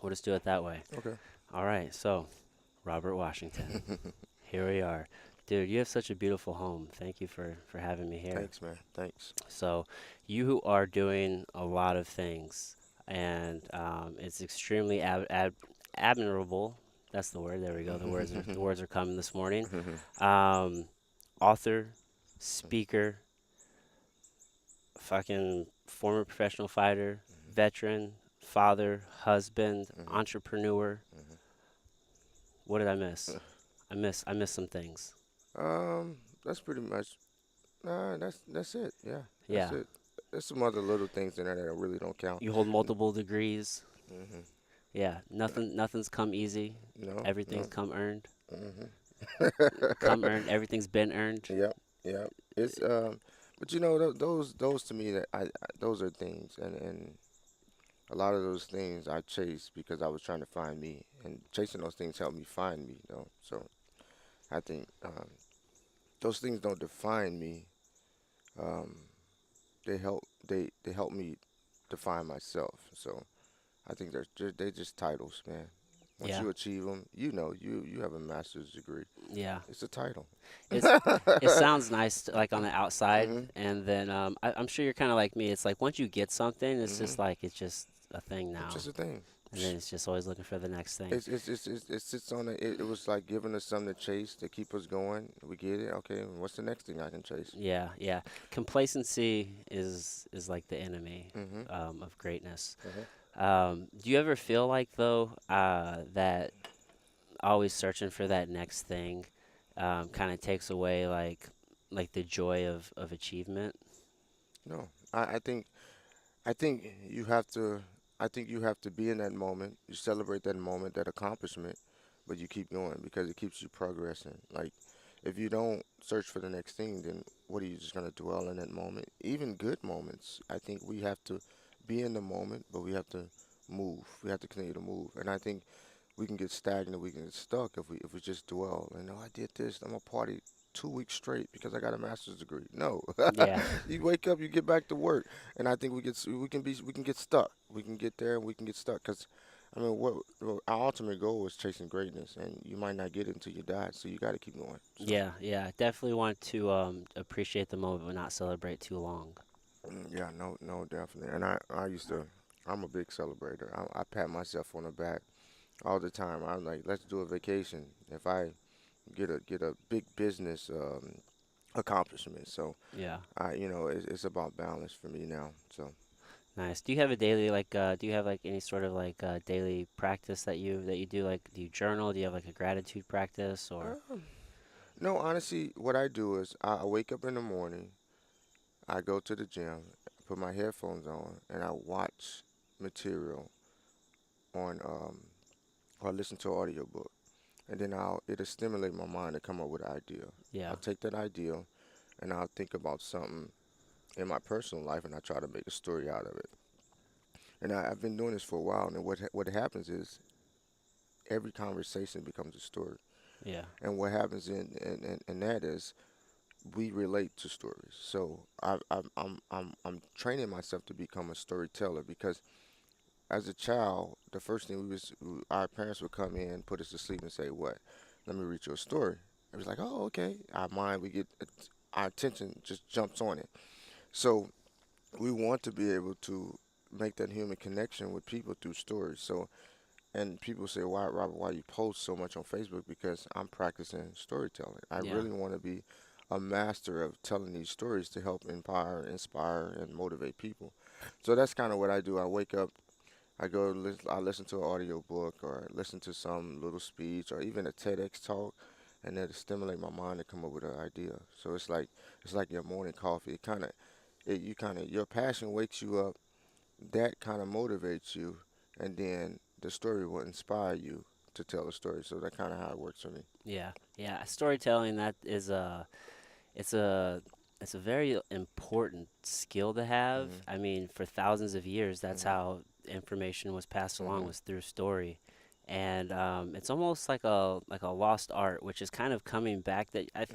We'll just do it that way. Okay. All right. So, Robert Washington, here we are. Dude, you have such a beautiful home. Thank you for having me here. Thanks, man. Thanks. So, you are doing a lot of things, and it's extremely admirable. That's the word. There we go. The words are coming this morning. Um, Author, speaker, fucking former professional fighter, veteran, father, husband, entrepreneur. What did I miss? I miss some things. Um, that's pretty much. Nah, that's it. Yeah, that's Yeah. it. There's some other little things in there that really don't count. You hold multiple degrees. Hmm. Yeah. Nothing's come easy. No, Everything's no. come earned. Hmm. Come earned. Everything's been earned. Yep, yep. It's but those to me those are things, and a lot of those things I chased because I was trying to find me, and chasing those things helped me find me, though. So I think those things don't define me. Um, they help me define myself. So I think they just titles, man. Once Yeah. you achieve them, you have a master's degree. Yeah. It's a title. It's it sounds nice like on the outside, Mhm. and then I'm sure you're kind of like me. It's like once you get something, it's Mhm. just like it's just a thing It's now, just a thing. and then it's just always looking for the next thing. It sits on it was like giving us something to chase to keep us going. We get it. Okay, what's the next thing I can chase? Yeah, yeah. Complacency is like the enemy Mhm. of greatness. Mhm. Do you ever feel like though that always searching for that next thing kind of takes away like the joy of achievement? No, I think you have to. I think you have to be in that moment. You celebrate that moment, that accomplishment, but you keep going because it keeps you progressing. Like, if you don't search for the next thing, then what are you just gonna dwell in that moment? Even good moments, I think we have to be in the moment, but we have to move. We have to continue to move. And I think we can get stagnant, we can get stuck if we just dwell. And oh, I did this. I'm gonna party 2 weeks straight because I got a master's degree. No, Yeah, you wake up, you get back to work, and I think we can get stuck. We can get there and we can get stuck because. I mean, what our ultimate goal is chasing greatness, and you might not get it until you die. So you got to keep going. So, yeah, yeah. Definitely want to appreciate the moment, but not celebrate too long. yeah, no, no, definitely. And I'm a big celebrator. I pat myself on the back all the time. I'm like, let's do a vacation. If I get a big business accomplishment. So Yeah, it's about balance for me now. So nice. Do you have a daily do you have like any sort of like daily practice that you do? Like, do you journal? Do you have like a gratitude practice or? um, no, honestly, what I do is I wake up in the morning, I go to the gym, put my headphones on, and I watch material on or listen to an audiobook, and then it'll stimulate my mind to come up with an idea. Yeah, I'll take that idea and I'll think about something in my personal life, and I try to make a story out of it. And I've been doing this for a while, and what happens is every conversation becomes a story. yeah, And what happens in that is we relate to stories. So I'm training myself to become a storyteller because as a child, the first thing our parents would come in, put us to sleep, and say, "What? Let me read you a story." It was like, "Oh, okay." Our mind, we get our attention just jumps on it. So we want to be able to make that human connection with people through stories. So and people say, "Why, Robert? Why you post so much on Facebook?" Because I'm practicing storytelling. I yeah, really want to be a master of telling these stories to help empower, inspire, and motivate people. So that's kind of what I do. I wake up, I listen to an audio book or listen to some little speech or even a TEDx talk, and that'll stimulate my mind to come up with an idea. So it's like your morning coffee. Your passion wakes you up. That kind of motivates you, and then the story will inspire you to tell a story. So that's kind of how it works for me. yeah, yeah. Storytelling that is a it's a it's a very important skill to have. Mhm. I mean, for thousands of years, that's Mhm. how information was passed along Mhm. was through story, and it's almost like a lost art, which is kind of coming back. I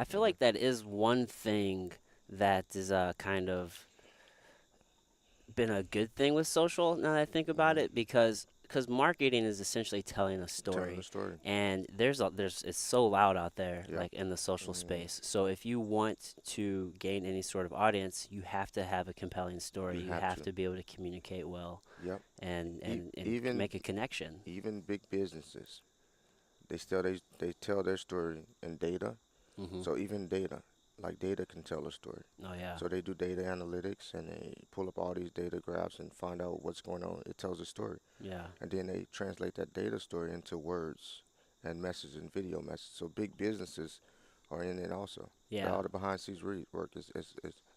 feel Mhm. like that is one thing that is kind of been a good thing with social now that I think about Mhm. it because because marketing is essentially telling a telling the story, story. and there's it's so loud out there, Yep. like in the social Hmm. space. So if you want to gain any sort of audience, you have to have a compelling story. You You have have to. to be able to communicate well Yep. and Even make a connection. big businesses, they tell their story in data. Hmm. So even data, like data can tell a story. Oh yeah, So they do data analytics and they pull up all these data graphs and find out what's going on. It tells a story. yeah, And then they translate that data story into words and message and video message. So big businesses are in it also. yeah. All the behind the scenes work is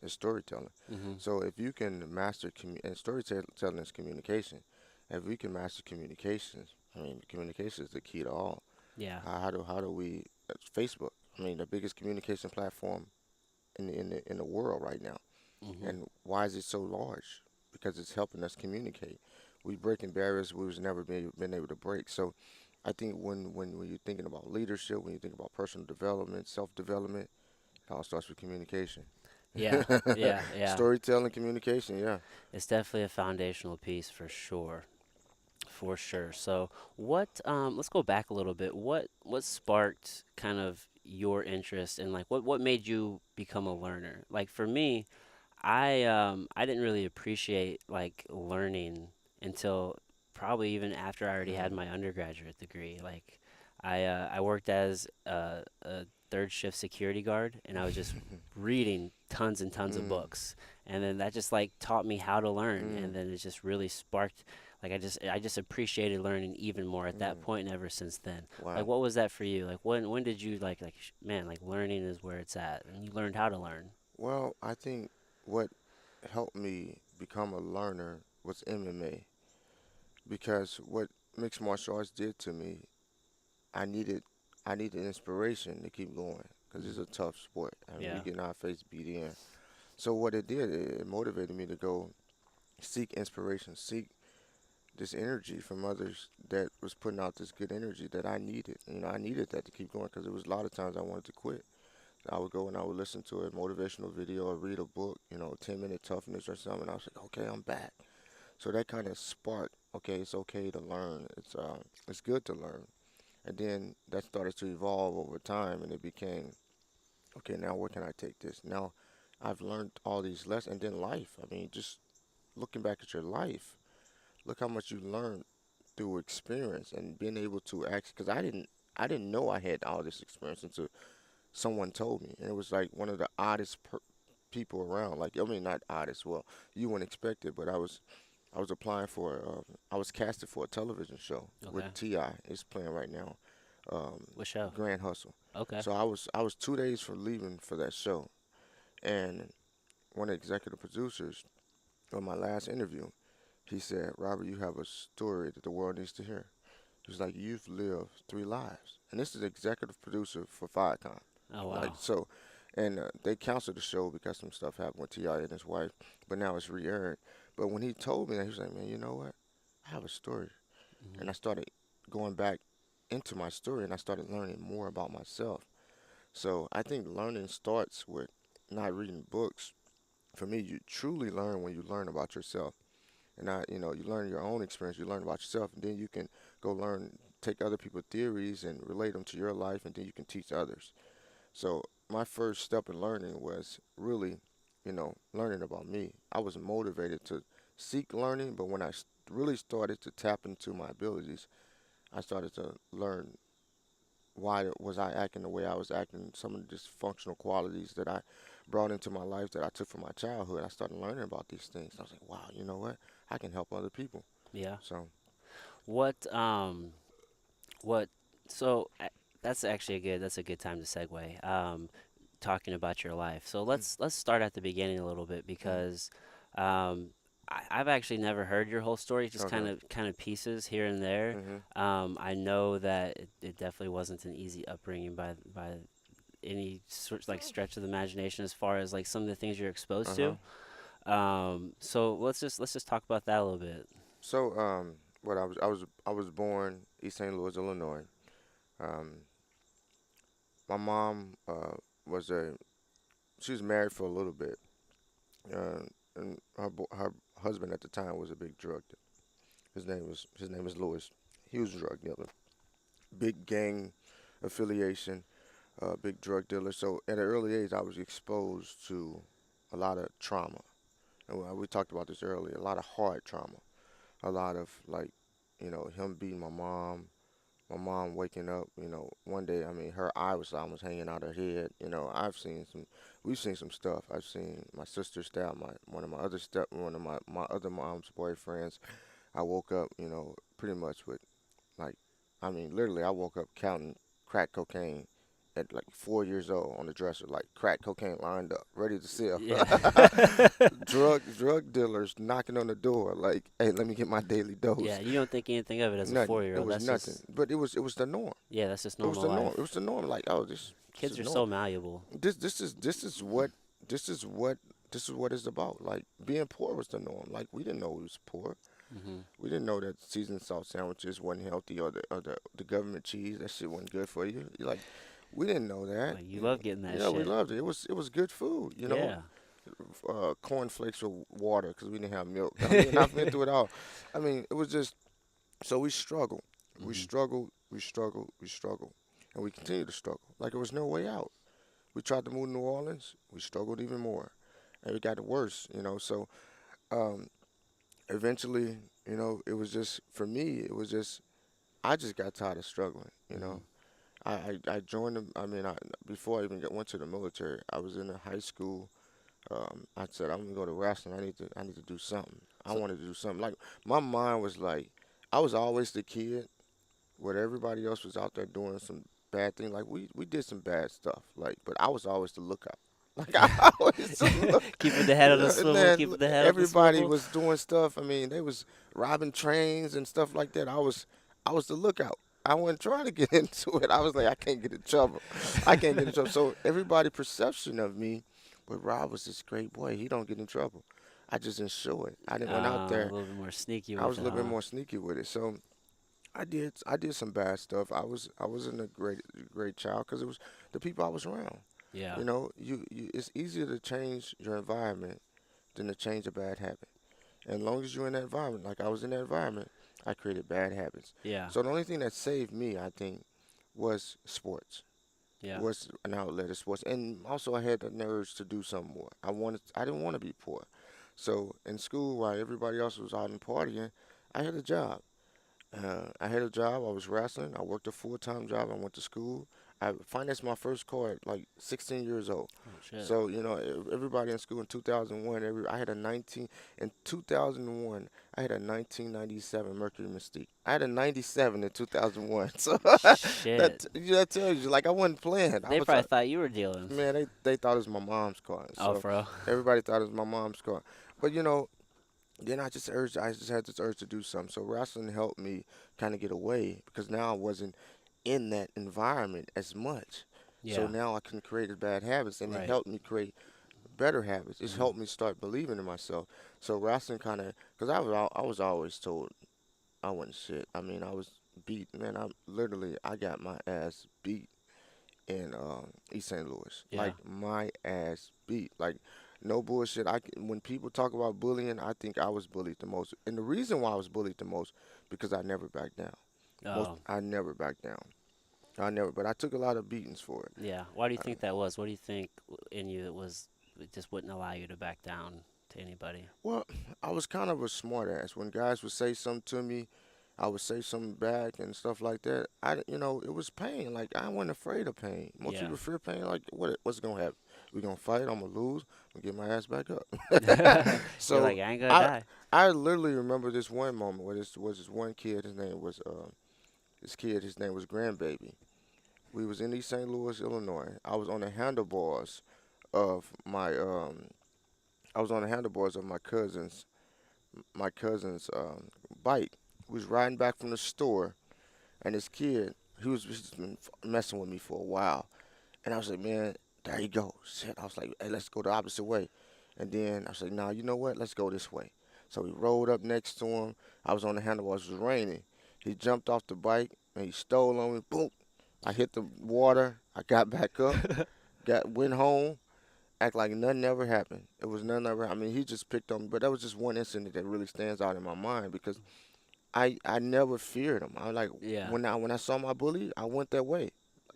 storytelling. Hmm. So if you can master and storytelling is communication. If we can master communications, I mean communication is the key to all. Yeah. How do we Facebook? I mean the biggest communication platform in the world right now. Hmm. And why is it so large? Because it's helping us communicate. We breaking barriers we was never been able to break. So I think when you're thinking about leadership, when you think about personal development, self development, it all starts with communication. Yeah, yeah, yeah. Storytelling, communication, yeah. It's definitely a foundational piece for sure. For sure. So, what? Let's go back a little bit. What sparked kind of your interest in like what made you become a learner? Like for me, I didn't really appreciate like learning until probably even after I already had Mm. my undergraduate degree. Like I worked as a third shift security guard, and I was just reading tons and tons of Mm. books, and then that just like taught me how to learn, Mm. and then it just really sparked. Like I just appreciated learning even more at that Mm. point, and ever since then. Like Wow. what was that for you? Like when did you man, like learning is where it's at, and you learned how to learn. Well, I think what helped me become a learner was MMA because what mixed martial arts did to me, I needed I needed inspiration to keep going because it's Hmm. a tough sport. I mean, we Yeah. getting our face beat in. So what it did, it motivated me to go seek inspiration, seek this energy from others that was putting out this good energy that I needed. I needed that to keep going because there was a lot of times I wanted to quit. I would go and I would listen to a motivational video or read a book, 10-minute toughness or something. I was like, okay, I'm back. So that kind of sparked, okay, it's okay to learn. It's good to learn. And then that started to evolve over time, and it became, okay, now where can I take this? Now I've learned all these lessons, and then life. I mean, just looking back at your life, look how much you learned through experience and being able to act. Because I didn't know I had all this experience until someone told me, and it was like one of the oddest people around. Like, I mean, not oddest. Well, you wouldn't expect it, but I was applying for, I was casted for a television show with Okay. Ti. It's playing right now, um, What show? Grand Hustle. Okay. So I was 2 days from leaving for that show, and one of the executive producers on my last interview, he said, "Robert, you have a story that the world needs to hear." He was like, "You've lived 3 lives," and this is the executive producer for Firecon. Oh Like wow. so, and they canceled the show because some stuff happened with Ti and his wife, but now it's re-aired. But when he told me that, he was like, "Man, you know what? I have a story," Hmm. and I started going back into my story, and I started learning more about myself. So I think learning starts with not reading books. For me, you truly learn when you learn about yourself, and you learn your own experience. You learn about yourself, and then you can go learn, take other people's theories and relate them to your life, and then you can teach others. So my first step in learning was really, learning about me. I was motivated to seek learning, but when I really started to tap into my abilities, I started to learn why was I acting the way I was acting, some of the dysfunctional qualities that I brought into my life that I took from my childhood. I started learning about these things. I was like, wow, you know what? I can help other people. Yeah. So, What what so that's actually that's a good time to segue. Talking about your life. So mm, let's start at the beginning a little bit mm, because I've actually never heard your whole story, just okay. kind of pieces here and there. Hmm. I know that it definitely wasn't an easy upbringing by any sort like stretch of the imagination as far as like some of the things you're exposed Uh-huh. to. So let's just talk about that a little bit. So, what I was born East St. Louis, Illinois. Um, my mom was a she was married for a little bit, and her husband at the time was a big drug dealer. His name is Lewis. He was a drug dealer, big gang affiliation, big drug dealer. So at an early age, I was exposed to a lot of trauma, and we talked about this earlier. A lot of hard trauma, a lot of like, him beating my mom waking up, one day, I mean, her eye was almost hanging out her head. We've seen some stuff. I've seen my sister stab one of my other mom's boyfriends. I woke up, pretty much with like, I mean, literally, I woke up counting crack cocaine at like 4 years old on the dresser, like crack cocaine lined up, ready to sell. Yeah. Drug dealers knocking on the door, like, hey, let me get my daily Yeah, dose. you don't think anything of it as a Nothing. It 4-year-old. was That's nothing. just, But it was the norm. yeah, that's just It was normal the norm. It life. was the norm. Like, oh, this Kids is are norm. so malleable. This is what it's about. Like, being poor was the norm. Like, we didn't know we was poor. Hmm. We didn't know that seasoned salt sandwiches wasn't healthy, or the government cheese, that shit wasn't good for you. Like, we didn't know that. But you love getting that Yeah, we shit. loved it. It was good food. Yeah. Cornflakes with water because we didn't have milk. I mean, I've been through it all. I mean, it was just, so we struggled. We Hmm. struggled. We struggled. We struggled, and we continue to struggle. Like, there was no way out. We tried to move to New Orleans. We struggled even more, and it got worse. So, um, eventually, it was just, for me. It was just, I just got tired of struggling. Hmm. I joined them. I mean, before I even went to the military, I was in a high school. I said, I'm gonna go to wrestling. I need to do something. I So, wanted to do something. Like, my mind was like, I was always the kid where everybody else was out there doing some bad things. Like, we did some bad stuff. Like, but I was always the lookout. Like, I always the look. keeping the head on the And swivel, then keeping the head on the everybody swivel. was doing stuff. I mean, they was robbing trains and stuff like that. I was the lookout. I wasn't trying to get into it. I was like, I can't get in trouble. I can't get in trouble. So everybody' perception of me, but Rob was this great boy. He don't get in trouble. I just didn't show it. I didn't went out A there. little bit more sneaky I with was a it, little bit huh? more sneaky with it. So I did some bad stuff. I wasn't a great child because it was the people I was around. Yeah. It's easier to change your environment than to change a bad habit. And as long as you're in that environment, like I was in that environment, I created bad habits. Yeah. So the only thing that saved me, I think, was sports. Yeah. Was an outlet of sports, and also I had the nerves to do something more. I didn't want to be poor. So in school, while everybody else was out and partying, I had a job. I had a job. I was wrestling. I worked a full-time job. I went to school. I financed my first car at like 16 years old. Oh shit. So everybody in school in 2001. I had a 19 in 2001. I had a 1997 Mercury Mystique. I had a 97 in 2001. So Shit. that tells you, like, I wasn't playing. I They was probably thought you were dealing. man. They thought it was my mom's car. Oh, So bro. everybody thought it was my mom's car. But then I just had this urge to do something. So wrestling helped me kind of get away because now I wasn't in that environment as much. So Yeah. now I can create the bad habits, and it Right. helped me create better habits. It's Hmm. helped me start believing in myself. So wrestling kind of, because I was always told I wasn't shit. I mean, I was beat. Man, I got my ass beat in East St. Louis. Yeah. Like, my ass beat. Like, no bullshit. When people talk about bullying, I think I was bullied the most. And the reason why I was bullied the most, because I never backed down. Oh. I never backed down. I never, but I took a lot of beatings for it. Yeah. Why do you Uh, think that was? What do you think in you that was it just wouldn't allow you to back down to anybody? well, I was kind of a smart ass. When guys would say something to me, I would say something back and stuff like that. It was pain. Like, I wasn't afraid of pain. Most Yeah. people fear pain. Like, what's gonna happen? We gonna fight? I'm gonna lose. I'm gonna get my ass back up. You're So like, I ain't gonna I die. I literally remember this one moment where this one kid. His name was Grandbaby. We was in East St. Louis, Illinois. Of my um I was on the handlebars of my cousin's bike. We was riding back from the store, and this kid, he's been messing with me for a while. And I was like, man, there you go. Shit. I was like, hey, let's go the opposite way. And then I was like, nah, you know what? Let's go this way. So we rolled up next to him. I was on the handlebars. It was raining. He jumped off the bike and he stole on me. Boom. I hit the water. I got back up. Went home. Act like nothing ever happened. It was nothing ever. I mean, he just picked on me. But that was just one incident that really stands out in my mind because I never feared him. I like Yeah. when I saw my bully, I went that way.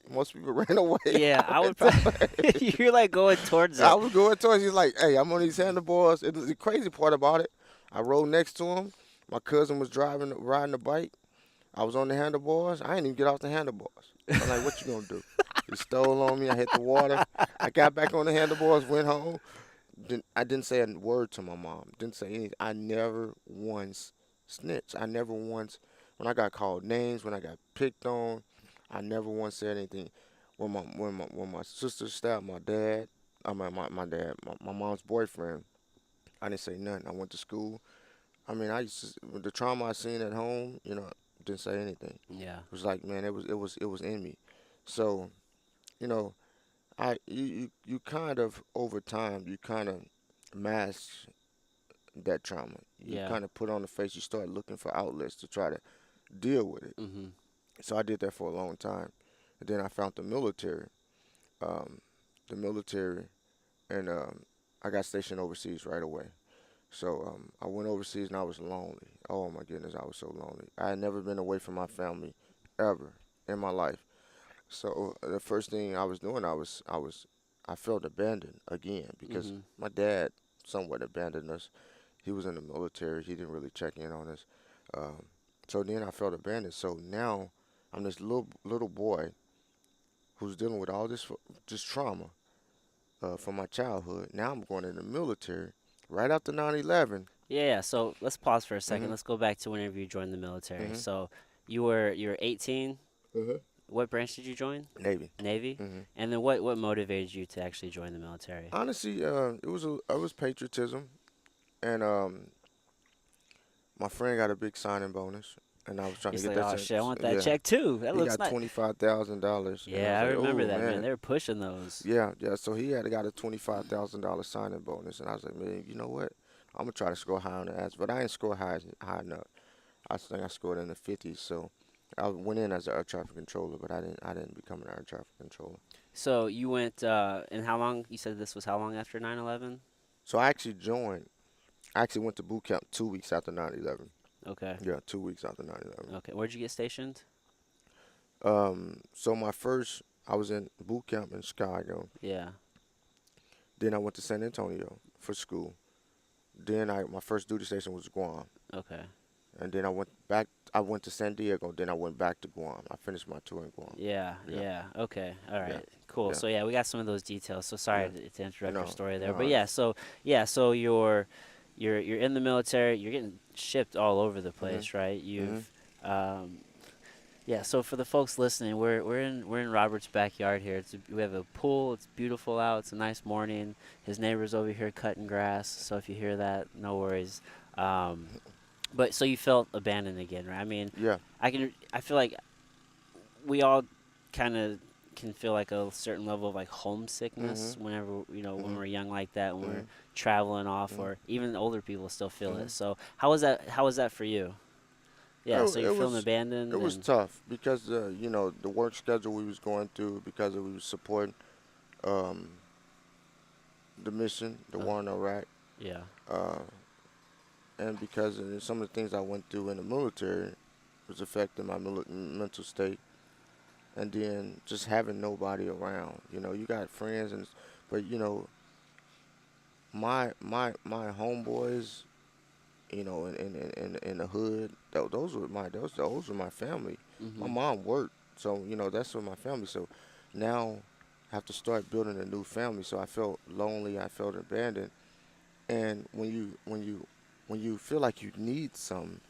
Most people ran away. Yeah, I I would went that probably. way. You're like going towards I it. was going towards. He's like, "Hey, I'm on these handlebars." And the crazy part about it, I rode next to him. My cousin was riding the bike. I was on the handlebars. I didn't even get off the handlebars. I'm like, "What you gonna do?" He stole on me. I hit the water. I got back on the handlebars. Went home. I didn't say a word to my mom. Didn't say anything. I never once snitched. I never once, when I got called names, when I got picked on, I never once said anything. When my sister stabbed my dad, my dad, my mom's boyfriend, I didn't say nothing. I went to school. I mean, I used to, with the trauma I seen at home, didn't say anything. Yeah. It was like, man, it was in me. So, you know, you kind of over time you kind of mask that trauma. You Yeah. kind of put on the face. You start looking for outlets to try to deal with it. Mhm. So I did that for a long time, and then I found the military. Um, the military, and I got stationed overseas right away. So I went overseas and I was lonely. Oh my goodness, I was so lonely. I had never been away from my family ever in my life. So the first thing I was doing, I felt abandoned again because Mhm. my dad somewhat abandoned us. He was in the military. He didn't really check in on us. Um, so then I felt abandoned. So now I'm this little boy who's dealing with all this trauma from my childhood. Now I'm going in the military right after 9/11. Yeah, yeah. So let's pause for a second. Mhm. Let's go back to whenever you joined the military. Mhm. So you were 18. Mhm. What branch did you join? Navy. Navy. Mhm. And then what motivated you to actually join the military? Honestly, it was patriotism, and my friend got a big signing bonus, and I was trying to He's get like, that oh check. shit, I want that Yeah, check too. That he looks got nice. $25,000, and I Yeah, was I like, remember oh that, man. man. They were pushing those. Yeah, yeah. So he had got a $25,000 signing bonus, and I was like, man, you know what? I'm gonna try to score high on the ass, but I didn't score high enough. I think I scored in the 50s, so I went in as an air traffic controller, but I didn't become an air traffic controller. So you went, and how long? You said this was how long after 9/11? So I actually joined. I actually went to boot camp 2 weeks after 9/11. Okay. Yeah, 2 weeks after 9/11. Okay. Where'd you get stationed? So I was in boot camp in Chicago. Yeah. Then I went to San Antonio for school. Then my first duty station was Guam, Okay. and then I went back. I went to San Diego. Then I went back to Guam. I finished my tour in Guam. Yeah. Yeah, Yeah. Okay. All yeah, right. Cool. yeah, So yeah, we got some of those details. So sorry yeah. to interrupt your No, story there, but no. yeah. So yeah. So you're in the military. You're getting shipped all over the Mhm, place, right? mhm. Um, Yeah, so for the folks listening, we're in Robert's backyard here. We have a pool. It's beautiful out. It's a nice morning. His neighbor's over here cutting grass. So if you hear that, no worries. Um, but so you felt abandoned again, right? I mean, Yeah. I feel like we all kind of can feel like a certain level of like homesickness Mhm, whenever when mhm, we're young like that, when we're mhm, traveling off, mhm, or even older people still feel it. mhm. So how was that for you? Yeah, so you're It feeling was it abandoned was and tough because the work schedule we was going through because we was supporting um, the mission, the uh, war in Iraq, yeah. uh, and because of some of the things I went through in the military was affecting my mental state, and then just having nobody around. You got friends, but my homeboys, in the hood, those were my family. My Mhm. mom worked, so that's what my family. So now I have to start building a new family. So I felt lonely. I felt abandoned. And when you feel like you need something,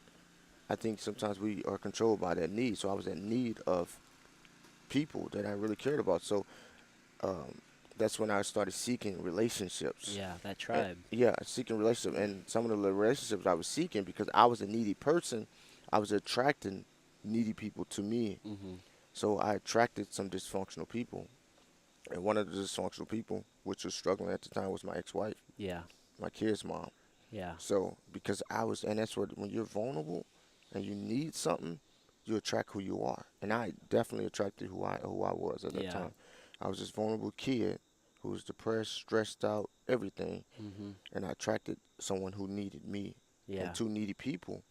I think sometimes we are controlled by that need. So I was in need of people that I really cared about. So um, that's when I started seeking relationships. Yeah, that And, tribe. yeah, seeking relationships, and some of the relationships I was seeking because I was a needy person, I was attracting needy people to me. Mhm. So I attracted some dysfunctional people, and one of the dysfunctional people, which was struggling at the time, was my ex-wife, Yeah. my kid's mom. Yeah. So because and that's what when you're vulnerable and you need something, you attract who you are, and I definitely attracted who I was at that Yeah. time. I was this vulnerable kid who was depressed, stressed out, everything, Mhm. and I attracted someone who needed me, and Yeah. two needy people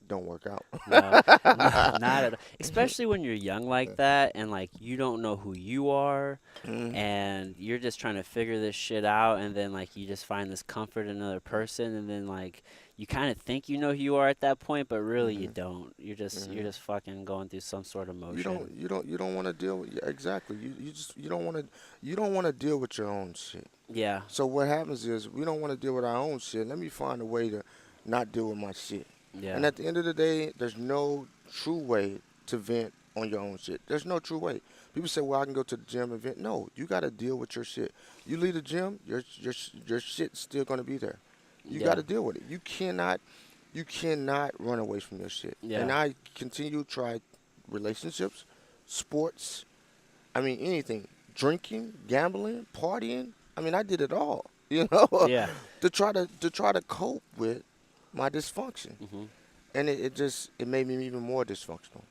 don't work out. No, no, not at all. Especially when you're young like that and like you don't know who you are Mhm. and you're just trying to figure this shit out and then like you just find this comfort in another person and then like you kind of think you know who you are at that point but really you Mhm. don't. You're Mhm. just fucking going through some sort of You don't motion. you don't you don't want to deal with, yeah, exactly. You don't want to deal with your own shit. Yeah. So what happens is we don't want to deal with our own shit. Let me find a way to not deal with my shit. And Yeah. at the end of the day, there's no true way to vent on your own shit. There's no true way. People say, "Well, I can go to the gym and vent." No, you got to deal with your shit. You leave the gym, your shit's still gonna be there. You got Yeah. to deal with it. You cannot run away from your shit. And Yeah. I continue to try relationships, sports, I mean, anything, drinking, gambling, partying. I mean, I did it all, Yeah. to try to cope with my dysfunction, Mhm. and it made me even more dysfunctional.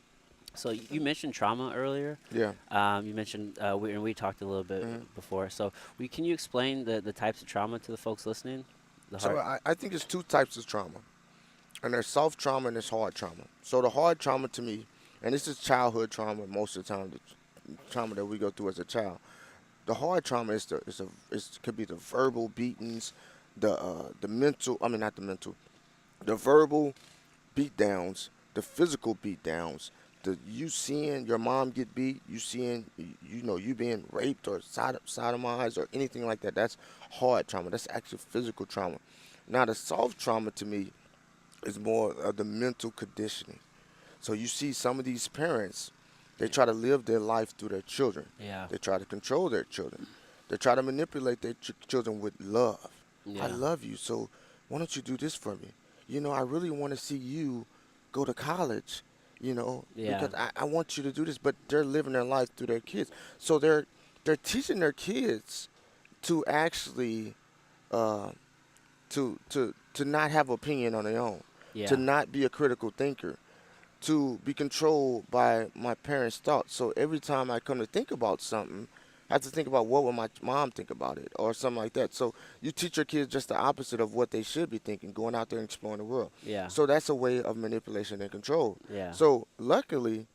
So you mentioned trauma earlier. Yeah. You mentioned we talked a little bit hmm before. So can you explain the types of trauma to the folks listening? The So heart. I think it's two types of trauma, and there's soft trauma and there's hard trauma. So the hard trauma to me, and this is childhood trauma most of the time, the trauma that we go through as a child. The hard trauma could be the verbal beatings, the mental. I mean, not the mental, the verbal beatdowns, the physical beatdowns, the you seeing your mom get beat, you seeing you being raped or sodomized or anything like that. That's hard trauma. That's actually physical trauma. Now the soft trauma to me is more of the mental conditioning. So you see some of these parents, they Yeah. try to live their life through their children. Yeah. They try to control their children. They try to manipulate their children with love. I Yeah. love you, so why don't you do this for me? I really want to see you go to college, Yeah. because I want you to do this. But they're living their life through their kids. So they're teaching their kids to actually uh, to not have opinion on their own, to Yeah. not be a critical thinker, to be controlled by my parents' thoughts. So every time I come to think about something, I have to think about what would my mom think about it or something like that. So you teach your kids just the opposite of what they should be thinking, going out there and exploring the world. Yeah. So that's a way of manipulation and control. Yeah. So luckily,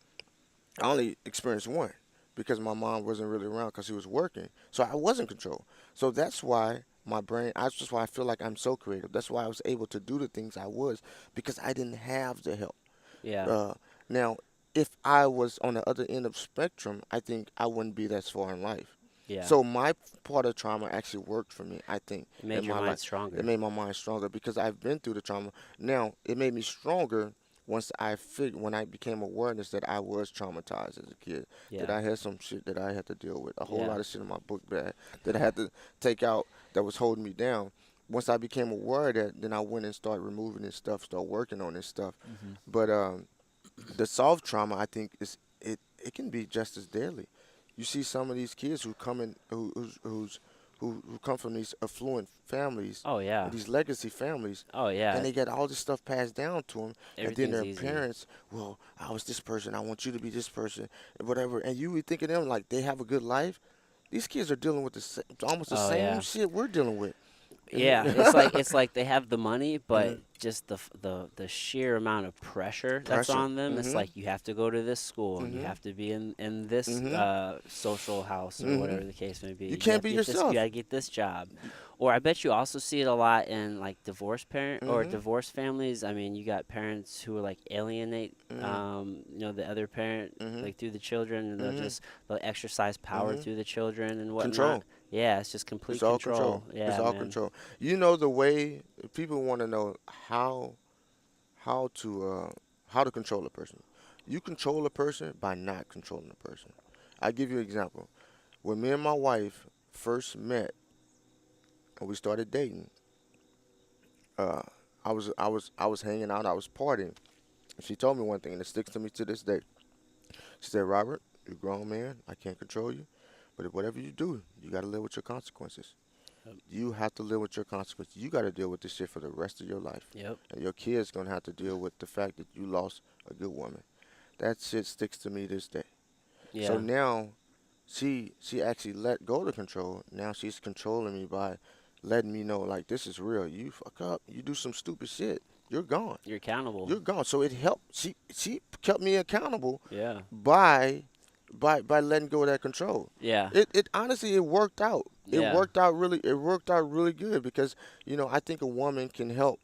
I only experienced one because my mom wasn't really around because she was working. So I was in control. So that's why my brain, that's just why I feel like I'm so creative. That's why I was able to do the things I was because I didn't have the help. Yeah. Uh, Now, if I was on the other end of the spectrum, I think I wouldn't be that far in life. Yeah. So my part of trauma actually worked for me, I think, It made in your my mind life. It stronger. made my mind stronger because I've been through the trauma. Now, it made me stronger once when I became awareness that I was traumatized as a kid, that Yeah. I had some shit that I had to deal with, a whole Yeah. lot of shit in my book bag that I had to take out that was holding me down. Once I became aware of that, then I went and started removing this stuff, started working on this stuff. Hmm. But the soft trauma, I think, it can be just as deadly. You see some of these kids who come in who come from these affluent families Oh yeah. and these legacy families, Oh and yeah. they get all this stuff passed down to them, and then Everything's their easy. parents, well, I was this person, I want you to be this person, and whatever, and you would think of them like they have a good life. These kids are dealing with almost the Oh same yeah. shit we're dealing with. Yeah, it's like they have the money, but Mhm. just the sheer amount of pressure that's Pressure. on them. It's Mhm. like you have to go to this school and you Mhm. have to be in this Mhm. social house or Mhm. whatever the case may be. You You can't have to be get this. You yourself. gotta get this job, or I bet you also see it a lot in like divorced parent or Mhm. divorced families. I mean, you got parents who are like alienate, Mhm. the other parent Mhm. like through the children, and Mhm. they'll exercise power Mhm. through the children and whatnot. Control. Yeah, it's just It's complete all control. control. It's Yeah, all man. control. You know the way people want to know how to uh, how to control a person. You control a person by not controlling a person. I give you an example. When me and my wife first met and we started dating, uh, I was hanging out. I was partying. And she told me one thing, and it sticks to me to this day. She said, "Robert, you're a grown man. I can't control you, but whatever you do, you got to live with your consequences." Yep. You have to live with your consequences. You got to deal with this shit for the rest of your life. Yep. And your kids going to have to deal with the fact that you lost a good woman. That shit sticks to me this day. So Yeah. now she actually let go of the control. Now she's controlling me by letting me know like this is real. You fuck up, you do some stupid shit. you're gone. You're accountable. You're gone. So it helped. She kept me accountable Yeah. by by letting go of that control. Yeah. It honestly it worked out. Yeah. It worked out really good because I think a woman can help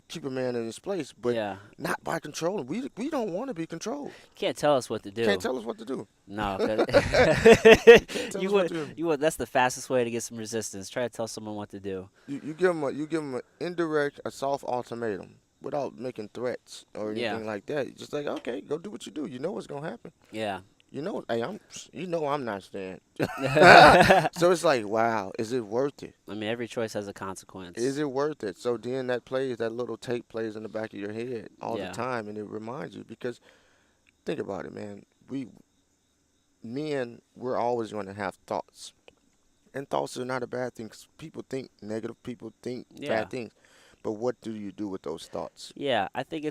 keep a man in his place, but Yeah. not by controlling. We don't want to be controlled. Can't tell us what to Can't do. tell us what to do. No, 'cause Can't tell you us what would to do. you would that's the fastest way to get some resistance. Try to tell someone what to do. You give them an indirect, a soft ultimatum without making threats or Yeah. anything like that. Just like, okay, go do what you do. You know what's gonna happen. Yeah. Hey, I'm not staying. I So it's like, wow, is it worth it? mean, every choice has a Is consequence. it worth it? So then that little tape plays in the back of your head all the Yeah. time, and it reminds you because think about it, man. We're always going to have thoughts, and thoughts are not a bad thing. 'Cause people think negative, people think Yeah. bad things, but what do you do with those thoughts? Yeah, I think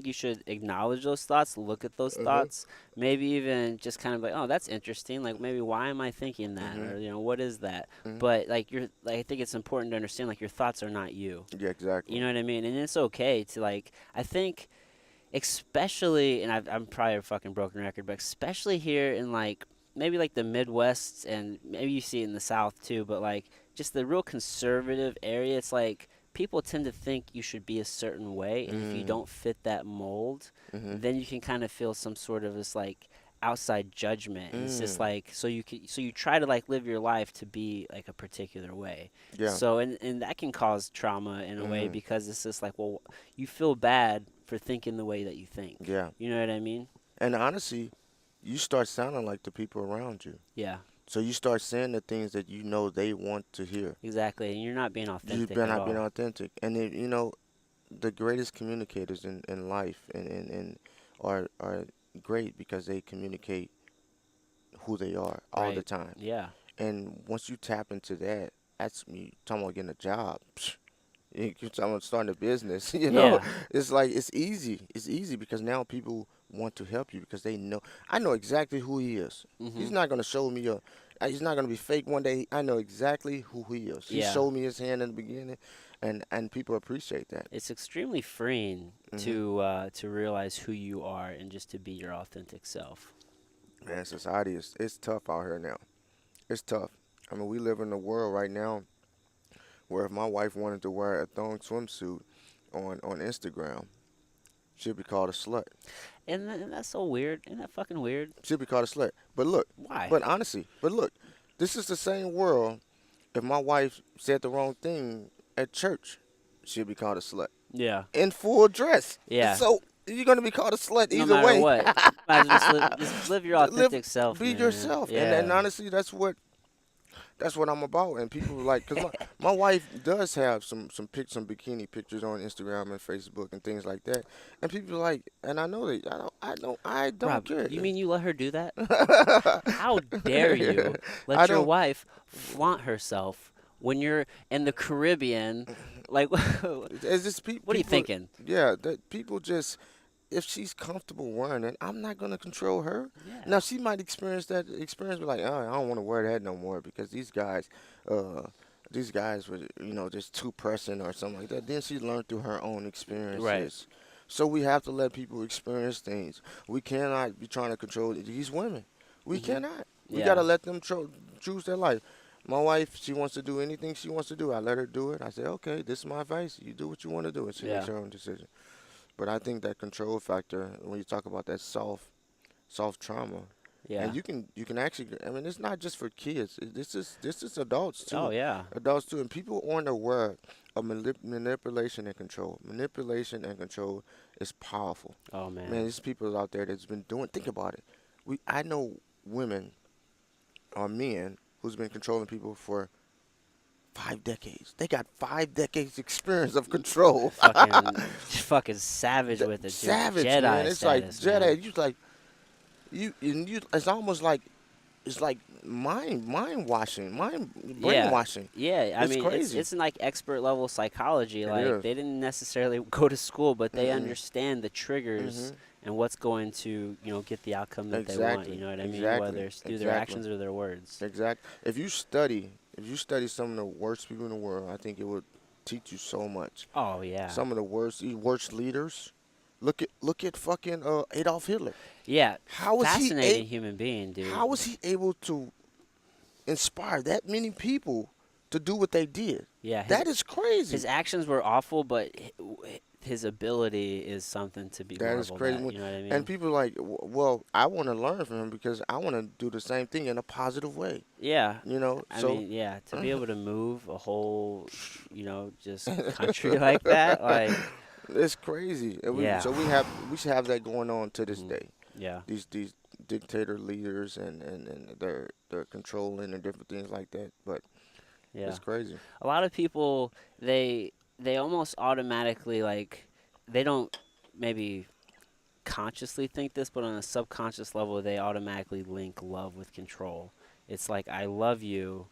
you should acknowledge those thoughts, look at those Mhm. thoughts, maybe even just kind of like, oh, that's interesting. Like maybe why am I thinking that? Mhm. Or what is that? Mhm. But I think it's important to understand like your thoughts are not you. Yeah, You exactly. know what I mean? And it's okay to like I think especially, and I'm probably a fucking broken record, but especially here in like maybe like the Midwest, and maybe you see it in the South too, but like just the real conservative area, it's like people tend to think you should be a certain way, and if you Mm. don't fit that mold, Mhm. then you can kind of feel some sort of this like outside judgment, and it's just Mm. like so you try to like live your life to be like a particular way. Yeah. So and that can cause trauma in a way Mhm. because it's just like, well, you feel bad for thinking the way that you think. Yeah. You know what I mean? And honestly, you start sounding like the people around you. Yeah, So you start saying the things that you know they want to hear. exactly. And you're not being You've authentic been at not being all. authentic. And the greatest communicators in life and are great because they communicate who they are all the Right. time. Yeah. And once you tap into that, that's me talking about getting a job. You're talking about starting a business. Yeah. It's like it's easy. It's easy because now people want to help you because they know. I know exactly who he is. He's Mhm. not gonna show me he's not gonna be fake one day. I know exactly who he is. He Yeah. showed me his hand in the beginning, and people appreciate that. It's extremely freeing Hmm. to realize who you are and just to be your authentic self. Man, society is it's tough out here now. It's tough. I mean, we live in a world right now where if my wife wanted to wear a thong swimsuit on Instagram, she'd be called a slut. And that's so weird. Isn't that fucking weird? She'd be called a slut. But look, Why? but honestly, but look, this is the same world. If my wife said the wrong thing at church, she'd be called a slut Yeah. in full dress. Yeah. So you're gonna be called a slut No either matter way. what, might as well just live your Live, authentic self, be man. yourself, and Yeah. honestly, that's what I'm about. And people like, cause my wife does have some bikini pictures on Instagram and Facebook and things like that, and people like, and I know that I don't Rob, care. you mean you let her do that? How dare you I let your don't. wife flaunt herself when you're in the Caribbean? Like, what It's just are you people. thinking? Yeah, that people just. If she's comfortable wearing it, I'm not gonna control her. Yeah. Now she might experience that experience, but like, oh, I don't want to wear that no more because uh, these guys were, just too pressing or something like that. Then she learned through her own Right. experiences. So we have to let people experience things. We cannot be trying to control these women. We Mhm. cannot. We gotta Yeah. let them choose their life. My wife, she wants to do anything she wants to do. I let her do it. I say, okay, this is my advice. You do what you want to do, and she makes Yeah. her own decision. But I think that control factor, when you talk about that soft trauma, and Yeah. you can actually, I mean, it's not just for kids. This is adults Oh too, yeah. and people aren't aware of manipulation and control. Manipulation and control is powerful. Oh Man, man. there's people out there that's been doing. Think about it. I know women or men who's been controlling people for 5 decades. They got 5 decades experience of control. Fucking savage with it, dude. Savage, man. Jedi It's like status, man. Jedi. You like you. It's almost like it's like mind washing, mind Yeah. brainwashing. Yeah, I It's mean crazy. it's in like expert level psychology. It Like is. they didn't necessarily go to school, but they Mm-mm. understand the triggers Mhm. and what's going to, get the outcome that they want, you Exactly. know what I mean? Exactly. Whether it's through their Exactly. actions or their words. Exactly. If you study some of the worst people in the world, I think it would. teach you so much. Oh yeah. Some of the worst leaders. Look at fucking Adolf Hitler. Yeah. How was he Fascinating able? human being, dude. How was he able to inspire that many people to do what they did? Yeah, That is his crazy. actions were awful, but his ability is something to be That is marveled crazy. at. You know what I And mean? people are like, well, I want to learn from him because I want to do the same thing in a positive way. Yeah. You know, I so mean, yeah, to be able to move a whole, just country like that, like, it's crazy. And yeah. we should have that going on to this hmm day. Yeah. These dictator leaders and they're controlling and different things like that. But Yeah. it's crazy. A lot of people, they almost automatically, like, they don't maybe consciously think this, but on a subconscious level, they automatically link love with control. It's like, I love you,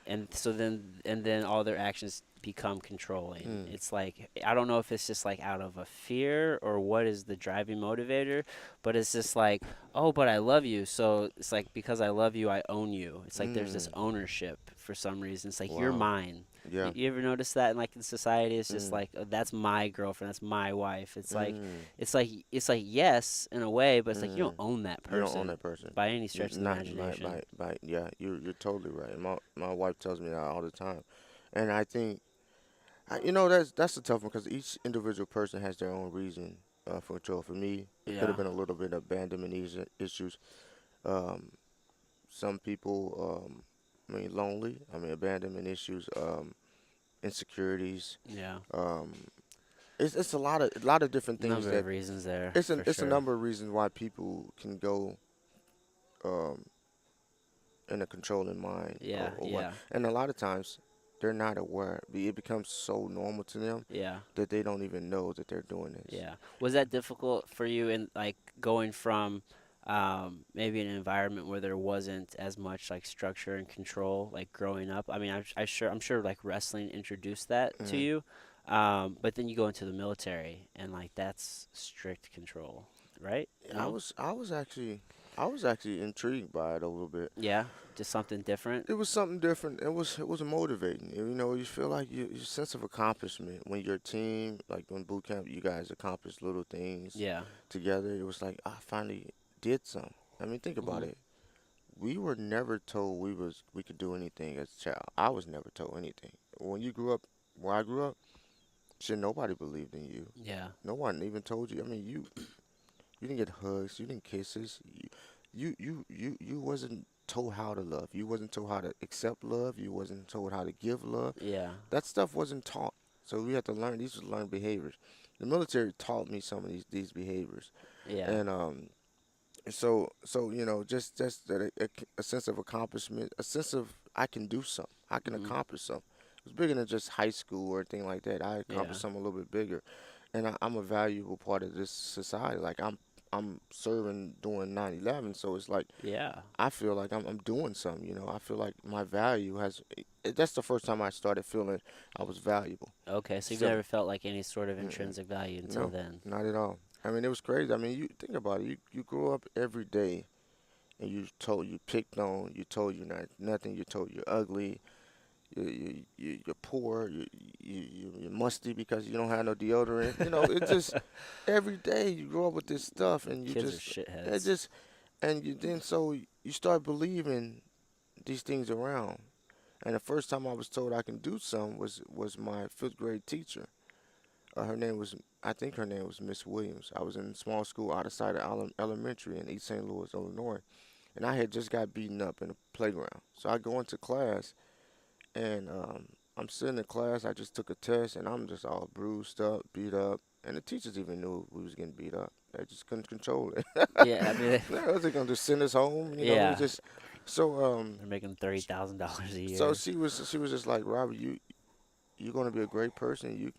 and so then all their actions become controlling. Mm. It's like, I don't know if it's just like out of a fear or what is the driving motivator, but it's just like, oh, but I love you, so it's like, because I love you, I own you. It's like there's this Mm. ownership for some reason. It's like, you're Wow. mine. You, Yeah. you ever notice that in, like, in society? It's just Mm. like, oh, that's my girlfriend, that's my wife. It's like, Mm. yes, in a way, but it's like you don't Mm. own that You don't own person that person. by any stretch of the Not by imagination. yeah. You're totally right. My wife tells me that all the time, and I think that's a tough one because each individual person has their own reason for control. For me, it could have Yeah. been a little bit of abandonment issues. Um, some people, lonely. Abandonment issues, insecurities. Yeah. Um, it's a lot of different things Number of that reasons there it's for it's a sure. number of reasons why people can go um, in a controlling mind Yeah. or what. Yeah. And a lot of times they're not aware. It becomes so normal to them Yeah. that they don't even know that they're doing this. Yeah. Was that difficult for you in, like, going from maybe an environment where there wasn't as much, like, structure and control, like, growing up? I mean, I'm sure, like, wrestling introduced that to Hmm. you, but then you go into the military and, like, that's strict control, right? I No. was I was actually I was actually intrigued by it a little bit. Yeah. Just something different. It was something different. It was motivating. You feel like your sense of accomplishment when your team, like on boot camp, you guys accomplished little things Yeah. together. It was like I finally did some. Think about Mhm. it. We were never told we could do anything as a child. I was never told anything. When you grew up, where I grew up, shit, nobody believed in you. Yeah. No one even told you. You didn't get hugs. You didn't kisses. You wasn't told how to love. You wasn't told how to accept love. You wasn't told how to give love. Yeah. That stuff wasn't taught. So we had to learn. These were learned behaviors. The military taught me some of these behaviors, Yeah. and just that a sense of accomplishment, a sense of I can do something. I can Mhm. accomplish something. It was bigger than just high school or anything like that. I Yeah. accomplished something a little bit bigger, and I'm a valuable part of this society. Like I'm serving during 9/11, so it's like Yeah. I feel like I'm doing something. I feel like my value has. That's the first time I started feeling I was valuable. Okay, so you've So never felt like any sort of mm-mm, intrinsic value until no, then. not at all. It was crazy. You think about it. You grow up every day and you picked on, you told you're not nothing, you told you're ugly, you're poor, you're musty because you don't have no deodorant. It's just every day you grow up with this stuff and you Kids are just it shitheads. just and you then so you start believing these things around. And the first time I was told I can do something was my fifth grade teacher. Her name was I think her name was Miss Williams. I was in a small school out of sight of elementary in East St. Louis, Illinois, and I had just got beaten up in the playground. So I go into class, and I'm sitting in class. I just took a test, and I'm just all bruised up, beat up, and the teachers even knew we was getting beat up. They just couldn't control it. Yeah, I mean, They was gonna just send us home, It was yeah, just so they're making $30,000 a so year. she was just like, Robert, you're gonna be a great person. You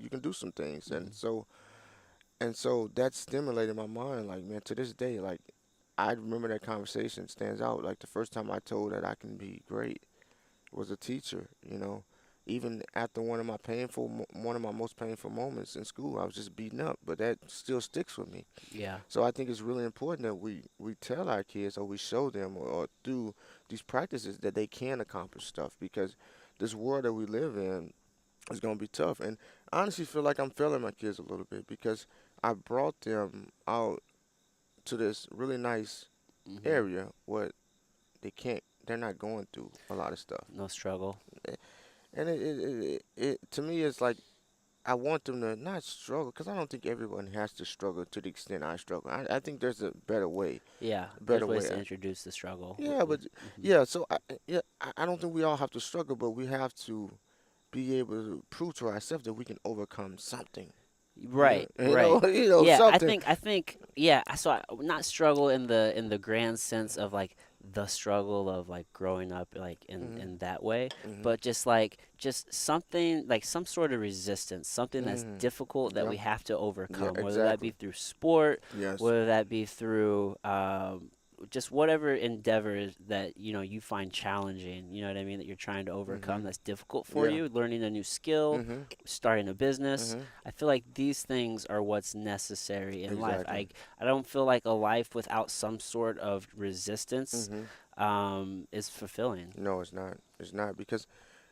can do some things, Mhm. and so that stimulated my mind. Like, man, to this day, like I remember that conversation stands out. Like the first time I told that I can be great was a teacher. Even after one of my most painful moments in school, I was just beaten up, but that still sticks with me. Yeah, So I think it's really important that we tell our kids or we show them or do these practices that they can accomplish stuff because this world that we live in is gonna be tough. And I honestly feel like I'm failing my kids a little bit because I brought them out to this really nice Hmm. area where they're not going through a lot of stuff. No struggle. And to me, it's like I want them to not struggle because I don't think everyone has to struggle to the extent I struggle. I think there's a better way. Yeah, A there's better ways way. to introduce the struggle. Yeah, but Hmm. yeah, so I don't think we all have to struggle, but we have to be able to prove to ourselves that we can overcome something. Right, right. Yeah, Something. I think, yeah. So not struggle in the grand sense of like the struggle of like growing up like Mhm. in that way, Mhm. but just like just something like some sort of resistance, something that's Mhm. difficult that Yeah. we have to Yeah. overcome, whether that be Exactly. through sport, Yes. whether that be through just whatever endeavor that you find challenging. You know what I mean? That you're trying to overcome Mhm. that's difficult for Yeah. you, learning a new skill, Mhm. starting a business. Mhm. I feel like these things are what's necessary in life. Exactly. I don't feel like a life without some sort of resistance Mhm. is fulfilling. No, it's not. It's not because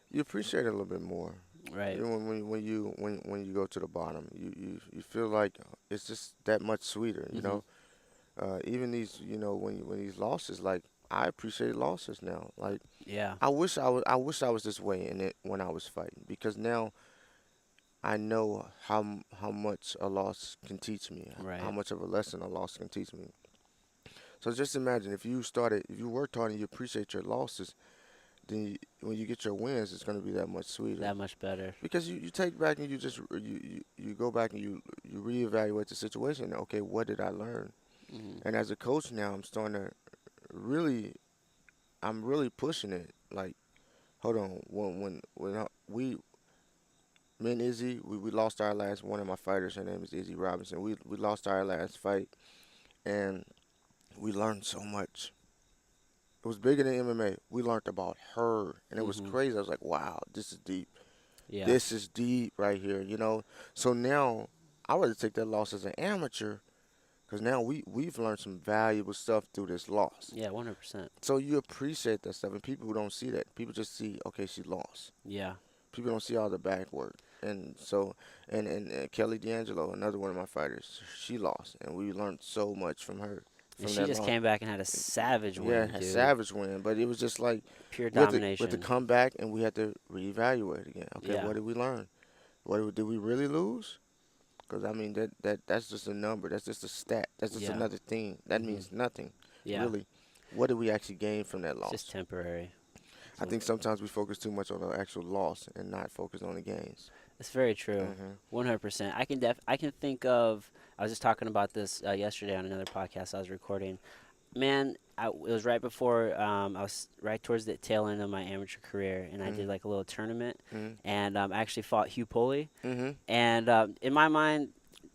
you appreciate it a little bit more. Right. When you go to the bottom, you feel like it's just that much sweeter. Hmm. Even these, when these losses, like I appreciate losses now. Like Yeah. I wish I was this way in it when I was fighting because now I know how much a loss can teach me, how Right. much of a lesson a loss can teach me. So just imagine if you worked hard and you appreciate your losses, then when you get your wins, it's going to be that much sweeter. That much better. Because you take back and you go back and you reevaluate the situation. Okay, what did I learn? Hmm. And as a coach now, I'm starting to really, I'm really pushing it. Like, hold on, we me and Izzy, we lost our last one of my fighters. Her name is Izzy Robinson. We lost our last fight, and we learned so much. It was bigger than MMA. We learned about her, and it was Hmm. crazy. I was like, wow, this is deep. Yeah. This is deep right here. So now I rather take that loss as an amateur because now we've learned some valuable stuff through this loss. Yeah. 100%. So you appreciate that stuff, and people who don't see that, people just see, okay, she lost. Yeah. People don't see all the back work. And so, and Kelly D'Angelo, another one of my fighters, she lost, and we learned so much from her, And from she that just loss. came back and had a savage Yeah, win, had dude. savage win, but it was just like Pure we had to domination. come back and we had to reevaluate again. Okay, Yeah. what did we learn? Did we really lose? Because I mean that's just a number. That's just a stat. That's just Yeah. another thing. That Hmm. means nothing, Yeah. really. What did we actually gain from that It's just loss? temporary. I So think sometimes we focus too much on the actual loss and not focus on the gains. it's very true. Mhm. 100%. I can think of I was just talking about this yesterday on another podcast I was recording. Man, it was right before I was right towards the tail end of my amateur career, and I did Mhm. like a little tournament, Mhm. and I actually fought Hugh Pulley, Mhm. and in my mind,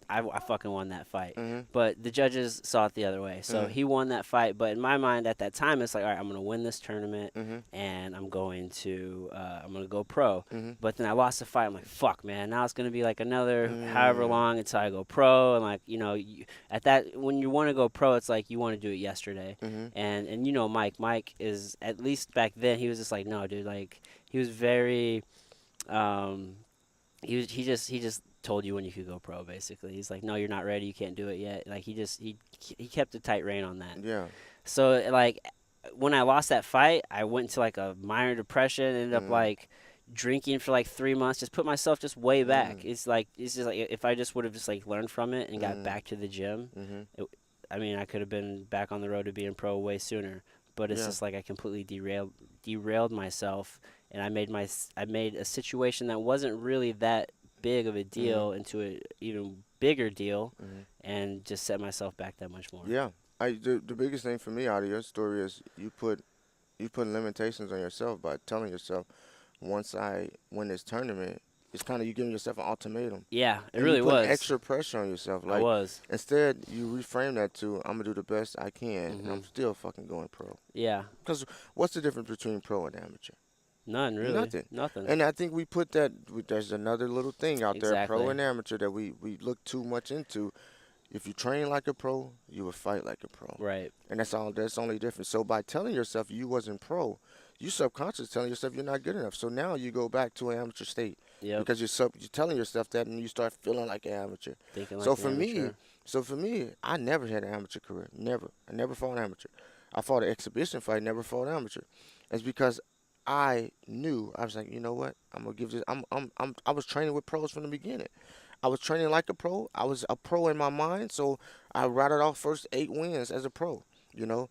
I fucking won that fight. Mhm. But the judges saw it the other way. So Mhm. he won that fight. But in my mind at that time, it's like, all right, I'm going to win this tournament Mhm. and I'm going to go pro. Mhm. But then I lost the fight. I'm like, fuck, man. Now it's going to be like another however Mhm. long until I go pro. And like, at that, when you want to go pro, it's like you want to do it yesterday. Mhm. And Mike. Mike is, at least back then, he was just like, no, dude. Like, he was very, um, he just told you when you could go pro. Basically, he's like, no, you're not ready. You can't do it yet. Like he kept a tight rein on that. Yeah. So like when I lost that fight, I went into like a minor depression. Ended up Mhm. like drinking for like 3 months. Just put myself just way back. Mhm. It's just like if I just would have just like learned from it and got Mhm. back to the gym. Mhm. It, I mean, I could have been back on the road to being pro way sooner. But it's Yeah. just like I completely derailed myself, and I made a situation that wasn't really that big of a Mhm. deal into an even bigger deal, Mhm. and just set myself back that much more. Yeah. The biggest thing for me out of your story is you put limitations on yourself by telling yourself once I win this tournament, it's kind of you giving yourself an ultimatum. Yeah, it And you really putting was. extra pressure on yourself. I Like was. instead, you reframe that to I'm gonna do the best I can, and Mhm. I'm still fucking going pro. Yeah. Because what's the difference between pro and amateur? None really. Nothing. Nothing. And I think we put that. There's another little thing out there, pro Exactly. and amateur, that we look too much into. If you train like a pro, you will fight like a pro, Right. and that's all. That's the only difference. So by telling yourself you wasn't pro, you subconscious telling yourself you're not good enough. So now you go back to an amateur state Yep. because you're telling yourself that, and you start feeling like an amateur. Thinking So like an for me, amateur. I never had an amateur career. Never. I never fought an amateur. I fought an exhibition fight. Never fought an amateur. It's because I knew I was like, you know what? I'm gonna give this. I was training with pros from the beginning. I was training like a pro. I was a pro in my mind, so I rattled off first 8 wins as a pro. You know,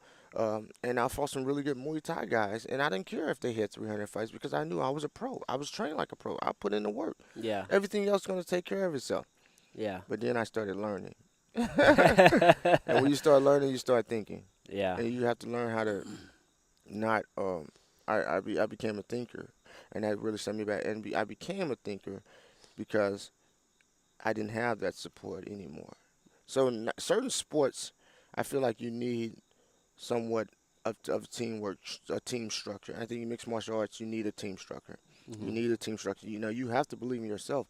and I fought some really good Muay Thai guys, and I didn't care if they had 300 fights because I knew I was a pro. I was trained like a pro. I put in the work. Yeah. Everything else gonna take care of itself. Yeah. But then I started learning, and when you start learning, you start thinking, Yeah. and you have to learn how to not. I became a thinker, and that really set me back. And I became a thinker because I didn't have that support anymore. So in certain sports, I feel like you need somewhat of teamwork, a team structure. I think in mixed martial arts, you need a team structure. You Hmm. need a team structure. You know, you have to believe in yourself,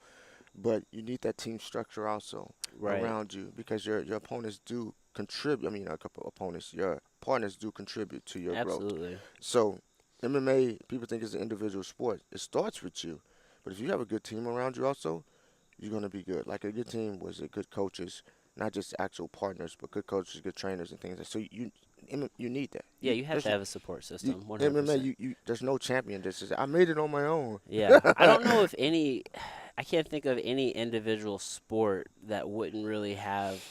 but you need that team structure also Right. around you because your opponents do contribute. I mean, a couple opponents, your partners do contribute to your growth. Absolutely. So, MMA, people think it's an individual sport. It starts with you, but if you have a good team around you, also, you're gonna be good. Like a good team was a good coaches, not just actual partners, but good coaches, good trainers, and things. So you need that. Yeah, you have to have a support You system, MMA 100%. there's no champion that says I made it on my own. Yeah. I don't know if any, I can't think of any individual sport that wouldn't really have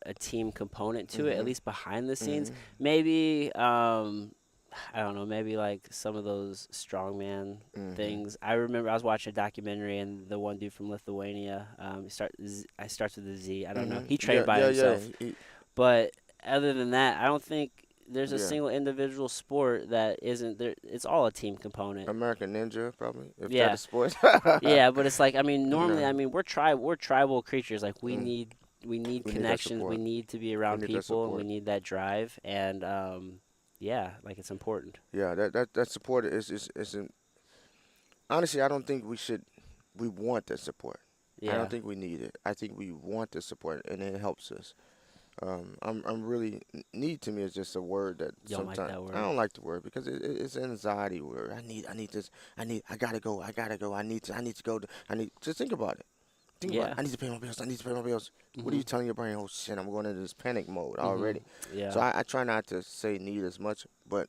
a team component to it, at Mhm. least behind the scenes. Mhm. Maybe, I don't know, maybe like some of those strongman Mhm. things. I remember I was watching a documentary and the one dude from Lithuania, I starts with a Z. I don't know. Mhm. He trained Yeah. by Yeah. Yeah. himself. But other than that, I don't think there's a Yeah. single individual sport that isn't there. It's all a team component. American Ninja probably if that Yeah, is sports. yeah, but it's like I mean, normally No. I mean we're tribal creatures. Like Mm. we need We need that connections. We support. need to be We around need that people, and we support. need that drive. And yeah, like it's important. Yeah. That support is honestly I don't think we want that support. I don't Yeah, think we need it. I think we want the support and it helps us. I'm really need to me is just a word that you don't like sometimes that I word. don't like the word because it's an anxiety word. I need this. I gotta go. I gotta go. I need to go. I need just think about it. Think about it. Yeah. I need to pay my bills. I need to pay my bills. What are Mhm. you telling your brain? Oh shit, I'm going into this panic mode Mhm. already. So Yeah. I try not to say need as much, but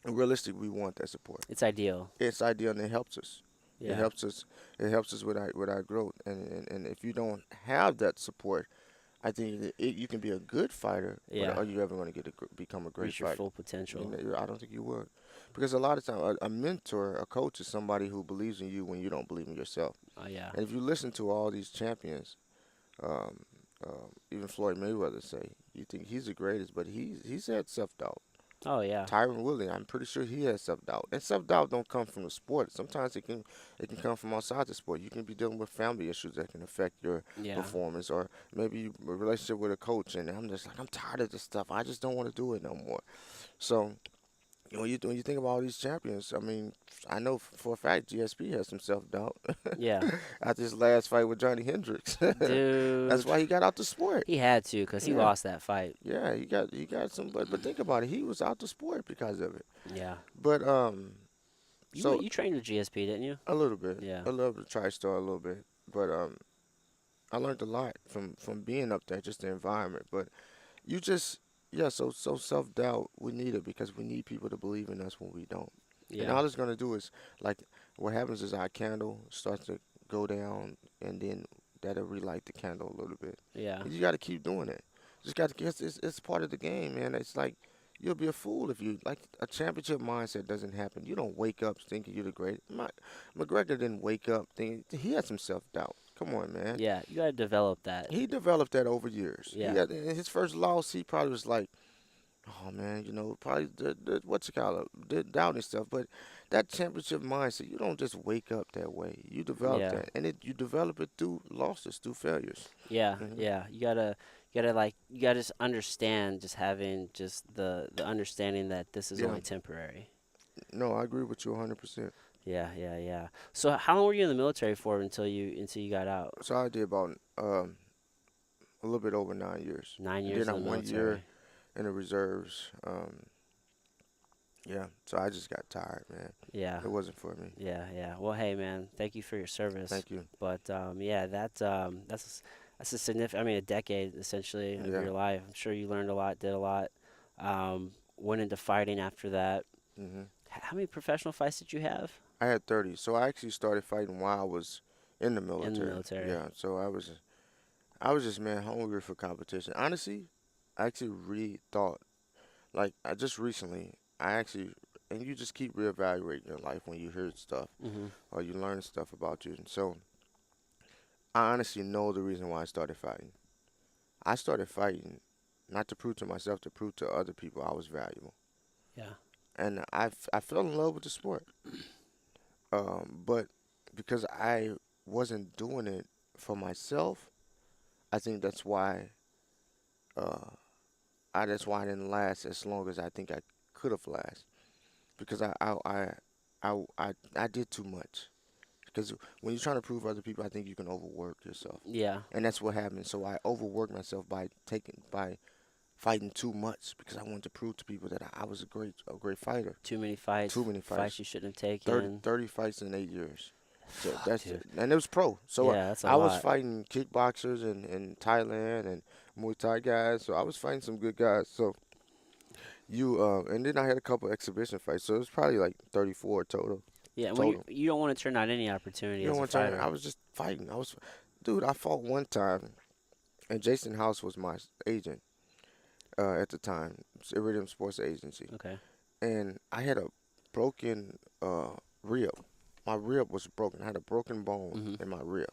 realistically, we want that support. It's ideal. It's ideal and it helps us. It Yeah. helps us. It helps us with our growth. And if you don't have that support, I think you can be a good fighter, but Yeah. are you ever going to become a great Reach your fighter? full potential. I don't think you would, because a lot of time a mentor, a coach is somebody who believes in you when you don't believe in yourself. Oh yeah. And if you listen to all these champions, um, even Floyd Mayweather say, you think he's the greatest, but he's had self doubt. Oh yeah. Tyron Woodley, I'm pretty sure he has self doubt. And self doubt don't come from the sport. Sometimes it can come from outside the sport. You can be dealing with family issues that can affect your Yeah. performance, or maybe a relationship with a coach. And I'm just like I'm tired of this stuff. I just don't want to do it no more. So when you think about all these champions, I mean, I know for a fact GSP has some self doubt Yeah. after his last fight with Johnny Hendricks. That's Dude, why he got out the sport. he had to because he Yeah. lost that fight. Yeah, he got some, but think about it. He was out the sport because of it. Yeah. But so You trained with GSP, didn't you? a Yeah. little bit, TriStar a little bit, but I learned a lot from being up there, just the environment. But you just yeah, so self doubt we need it because we need people to believe in us when we don't. And Yeah. all it's gonna do is like what happens is our candle starts to go down, and then that'll relight the candle a little bit. Yeah. And you got to keep doing it. Just got to it's part of the game, man. It's like you'll be a fool if you like a championship mindset doesn't happen. You don't wake up thinking you're the greatest. McGregor didn't wake up thinking he had some self doubt. Come on, man. Yeah. You gotta develop that. He developed that over years. He Yeah. had in his first loss. He probably was like, "Oh man, probably the what's it called, the doubting stuff." But that championship mindset, you don't just wake up that way. You develop Yeah. that, and you develop it through losses, through failures. Yeah. Hmm. Yeah. You gotta just understand just having just the understanding that this is Yeah. only temporary. No, I agree with you 100%. Yeah. Yeah. Yeah. So how long were you in the military for until you got out? So I did about a little bit over 9 years, Nine and years then in the I'm one year military. in the reserves. Yeah. So I just got tired, man. Yeah. It wasn't for me. Yeah, yeah. Well, hey, man, thank you for your service. Thank you. But yeah, that's a significant. I mean, a decade essentially of Yeah. your life. I'm sure you learned a lot, did a lot. Went into fighting after that. hmm How many professional fights did you have I had 30. So I actually started fighting while I was in the in the military. military? Yeah. So I was just, man, hungry for competition. Honestly, I actually really thought, like, I just recently, I actually, and you just keep reevaluating your life when you hear stuff Mm-hmm. or you learn stuff about you. And so I honestly know the reason why I started fighting. I started fighting not to prove to myself, to prove to other people I was valuable. Yeah. And I fell in love with the sport. But because I wasn't doing it for myself, I think uh, that's why I didn't last as long as I think I could have lasted. Because I did too much. Because when you're trying to prove other people, I think you can overwork yourself, Yeah. and that's what happened. So I overworked myself by fighting too much because I wanted to prove to people that I was a great fighter. Too many fights. Too many Fights fights. you shouldn't have 30, taken. 30 fights in 8 years. So Fuck, that's dude. and it was pro. So Yeah, that's a I was lot. fighting kickboxers in Thailand and Muay Thai guys. So I was fighting some good guys. So and then I had a couple exhibition fights. So it was probably like 34 total. Yeah, when Total. you don't want to turn out any opportunity You know as a one time I fighter. was just fighting. Dude. I fought one time, and Jason House was my agent at the time. It's Iridium Sports Agency, Okay. and I had a broken rib. My rib was broken. I had a broken bone Mm-hmm. in my rib.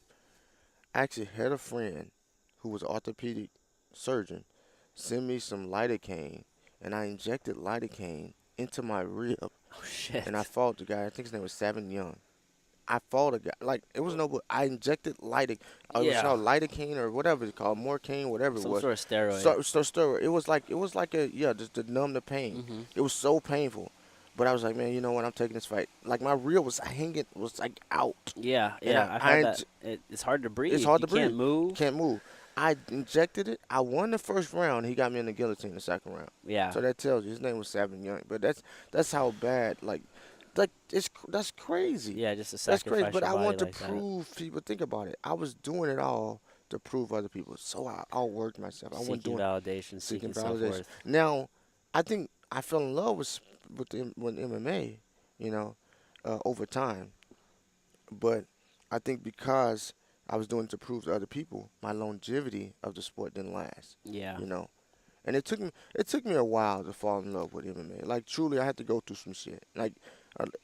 I actually had a friend who was an orthopedic surgeon send me some lidocaine, and I injected lidocaine into my rib, Oh and I shit. fought the guy. I think his name was Savin Young. I fought a guy. Like, it was no, I injected it was Yeah. called lidocaine or whatever it's called, morphine, whatever it Some was. sort of steroid. So steroid. It was like just to numb the pain. Mm-hmm. It was so painful. But I was like, man, you know what? I'm taking this fight. Like, my reel was like out, Yeah, and yeah. I've had that. It's hard to it's breathe. hard You to can't breathe. move. Can't move. I injected it. I won the first round. He got me in the guillotine the second round. Yeah. So that tells you his name was Savin Young. But that's how bad. Like that's crazy. Yeah, just to That's crazy. sacrifice But your I body want to like that. prove people. Think about it. I was doing it all to prove other people. So I outworked myself. I wasn't Seeking doing validation, seeking seeking validation. self-worth. Now, I think I fell in love with MMA. You know, over time. But I think because I was doing it to prove to other people, my longevity of the sport didn't last. Yeah. You know, and it took me a while to fall in love with MMA. Like, truly, I had to go through some shit. Like,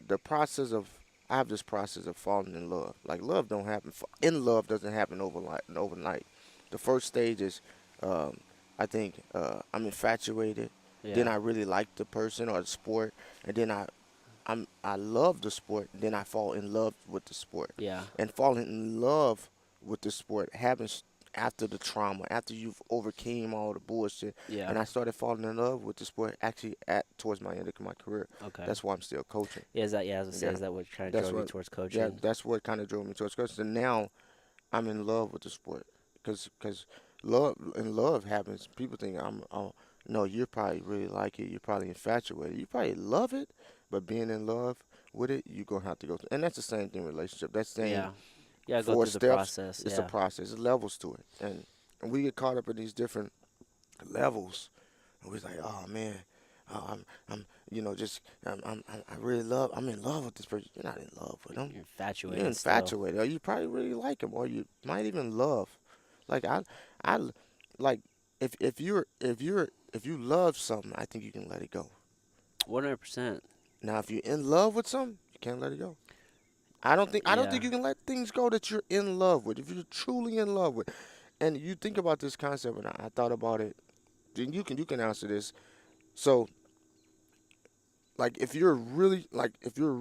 the process of I have this process of falling in love. Like, love don't happen. In love doesn't happen overnight. Overnight, the first stage is, um, I think, I'm infatuated. Then Yeah. I really like the person or the sport, and then I love the sport. Then I fall in love with the sport, Yeah. and falling in love with the sport happens after the trauma, after you've overcame all the bullshit. Yeah. And I started falling in love with the sport actually at towards my end of my career. Okay. That's why I'm still coaching. Yeah, is that yeah, I was gonna say, Yeah, is that what kind of that's drove you what. towards Yeah, coaching? that's what kind of drove me towards coaching. And now I'm in love with the sport because love happens. People think I'm. Oh, no, you probably really like it. You're probably infatuated. You probably love it, but being in love with it, you're gonna have to go through. And that's the same thing in relationship. That same Yeah. Yeah, go four through the steps. process. It's a Yeah. process. It's levels to it, and we get caught up in these different levels. And we're like, oh man, just I really love. I'm in love with this person. You're not in love with them. You're You're infatuated still. infatuated, or you probably really like him, or you might even love. Like I like if you love something, I think you can let it go. 100%. Now, if you're in love with something, you can't let it go. I don't think Yeah. you can let things go that you're in love with. If you're truly in love with, and you think about this concept, and I thought about it. Then you can answer this. So, like, I feel like if you're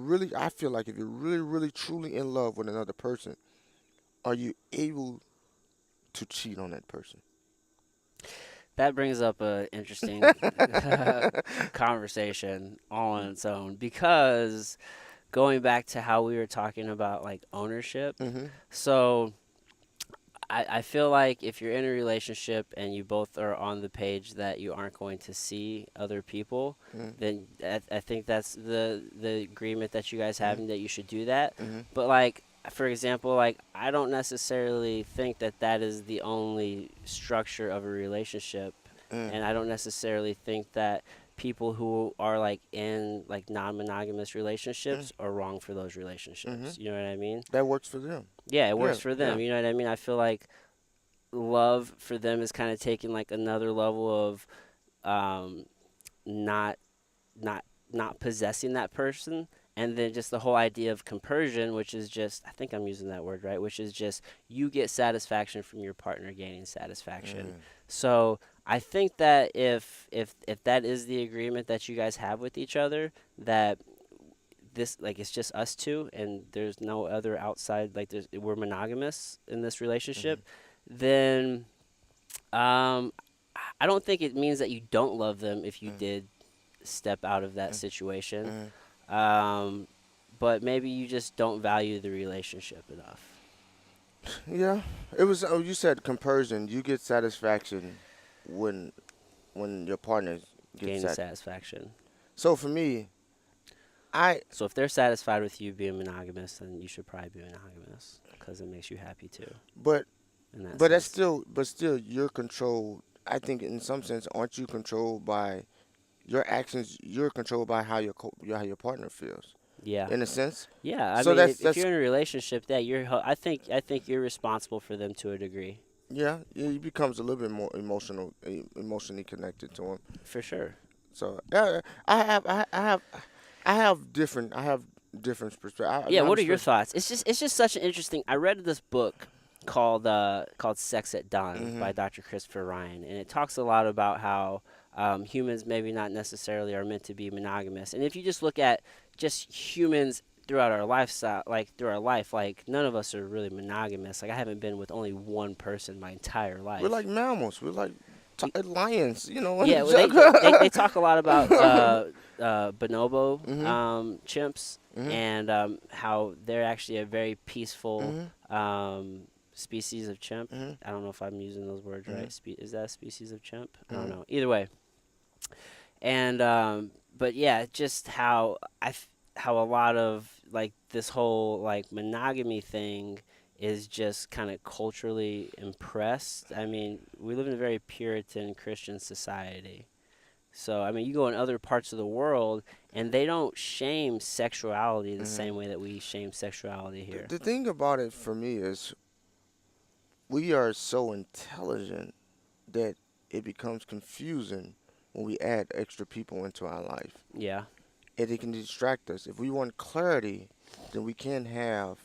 really really truly in love with another person, are you able to cheat on that person? That brings up a interesting conversation all on its own because going back to how we were talking about like ownership. Mhm. So I feel like if you're in a relationship and you both are on the page that you aren't going to see other people, Mm-hmm. then I think that's the agreement that you guys have and that you should do that. Mm-hmm. But like for example, like I don't necessarily think that that is the only structure of a relationship, Mm-hmm. and I don't necessarily think that people who are like in like non-monogamous relationships are wrong for those Mm-hmm. relationships. You know what I mean? That works for them. Yeah, it Yeah. works for Yeah. them. You know what I mean? I feel like love for them is kind of taking like another level of um, not not not possessing that person, and then just the whole idea of compersion, which is just, I think I'm using that word right, which is just you get satisfaction from your partner gaining satisfaction. Mm-hmm. So I think that if that is the agreement that you guys have with each other, that this like it's just us two and there's no other outside, like we're monogamous in this Mm-hmm. relationship, then um I don't think it means that you don't love them if you did step out of that situation. Mm-hmm. um but maybe you just don't value the relationship enough. Yeah. It was. Oh, you said compersion. You get satisfaction when your partner gets Gaining that. satisfaction. So for me, I. So if they're satisfied with you being monogamous, then you should probably be monogamous because it makes you happy too But in that but that's sense. still. But still, you're controlled. I think in some sense, aren't you controlled by your actions? You're controlled by how how your partner feels. Yeah. In a sense. Yeah, I So mean, that's if that's you're in a relationship, that I think you're responsible for them to a degree, yeah. He becomes a little bit more emotionally connected to him. for sure. So yeah, I have different perspectives. Yeah, I'm what are just your thoughts? It's just such an interesting. I read this book called Sex at Dawn hmm by Dr. Christopher Ryan, and it talks a lot about how humans maybe not necessarily are meant to be monogamous. And if you just look at just humans throughout our lifestyle, like through our life, like none of us are really monogamous. Like I haven't been with only one person my entire we're like life. mammals. We're like We, lions, you know. In the Yeah, well, they jungle. talk a lot about bonobo hmm chimps, hmm and how they're actually a very peaceful hmm species of chimp. hmm I don't know if I'm using those words hmm right. Is that a species of chimp? I don't hmm know. Either way, and but yeah, just how a lot of like this whole like monogamy thing is just kind of culturally impressed. I mean, we live in a very Puritan Christian society. So, I mean, you go in other parts of the world and they don't shame sexuality the hmm same way that we shame sexuality here. The thing about it for me is we are so intelligent that it becomes confusing when we add extra people into our life. Yeah. And it can distract us. If we want clarity, then we can't have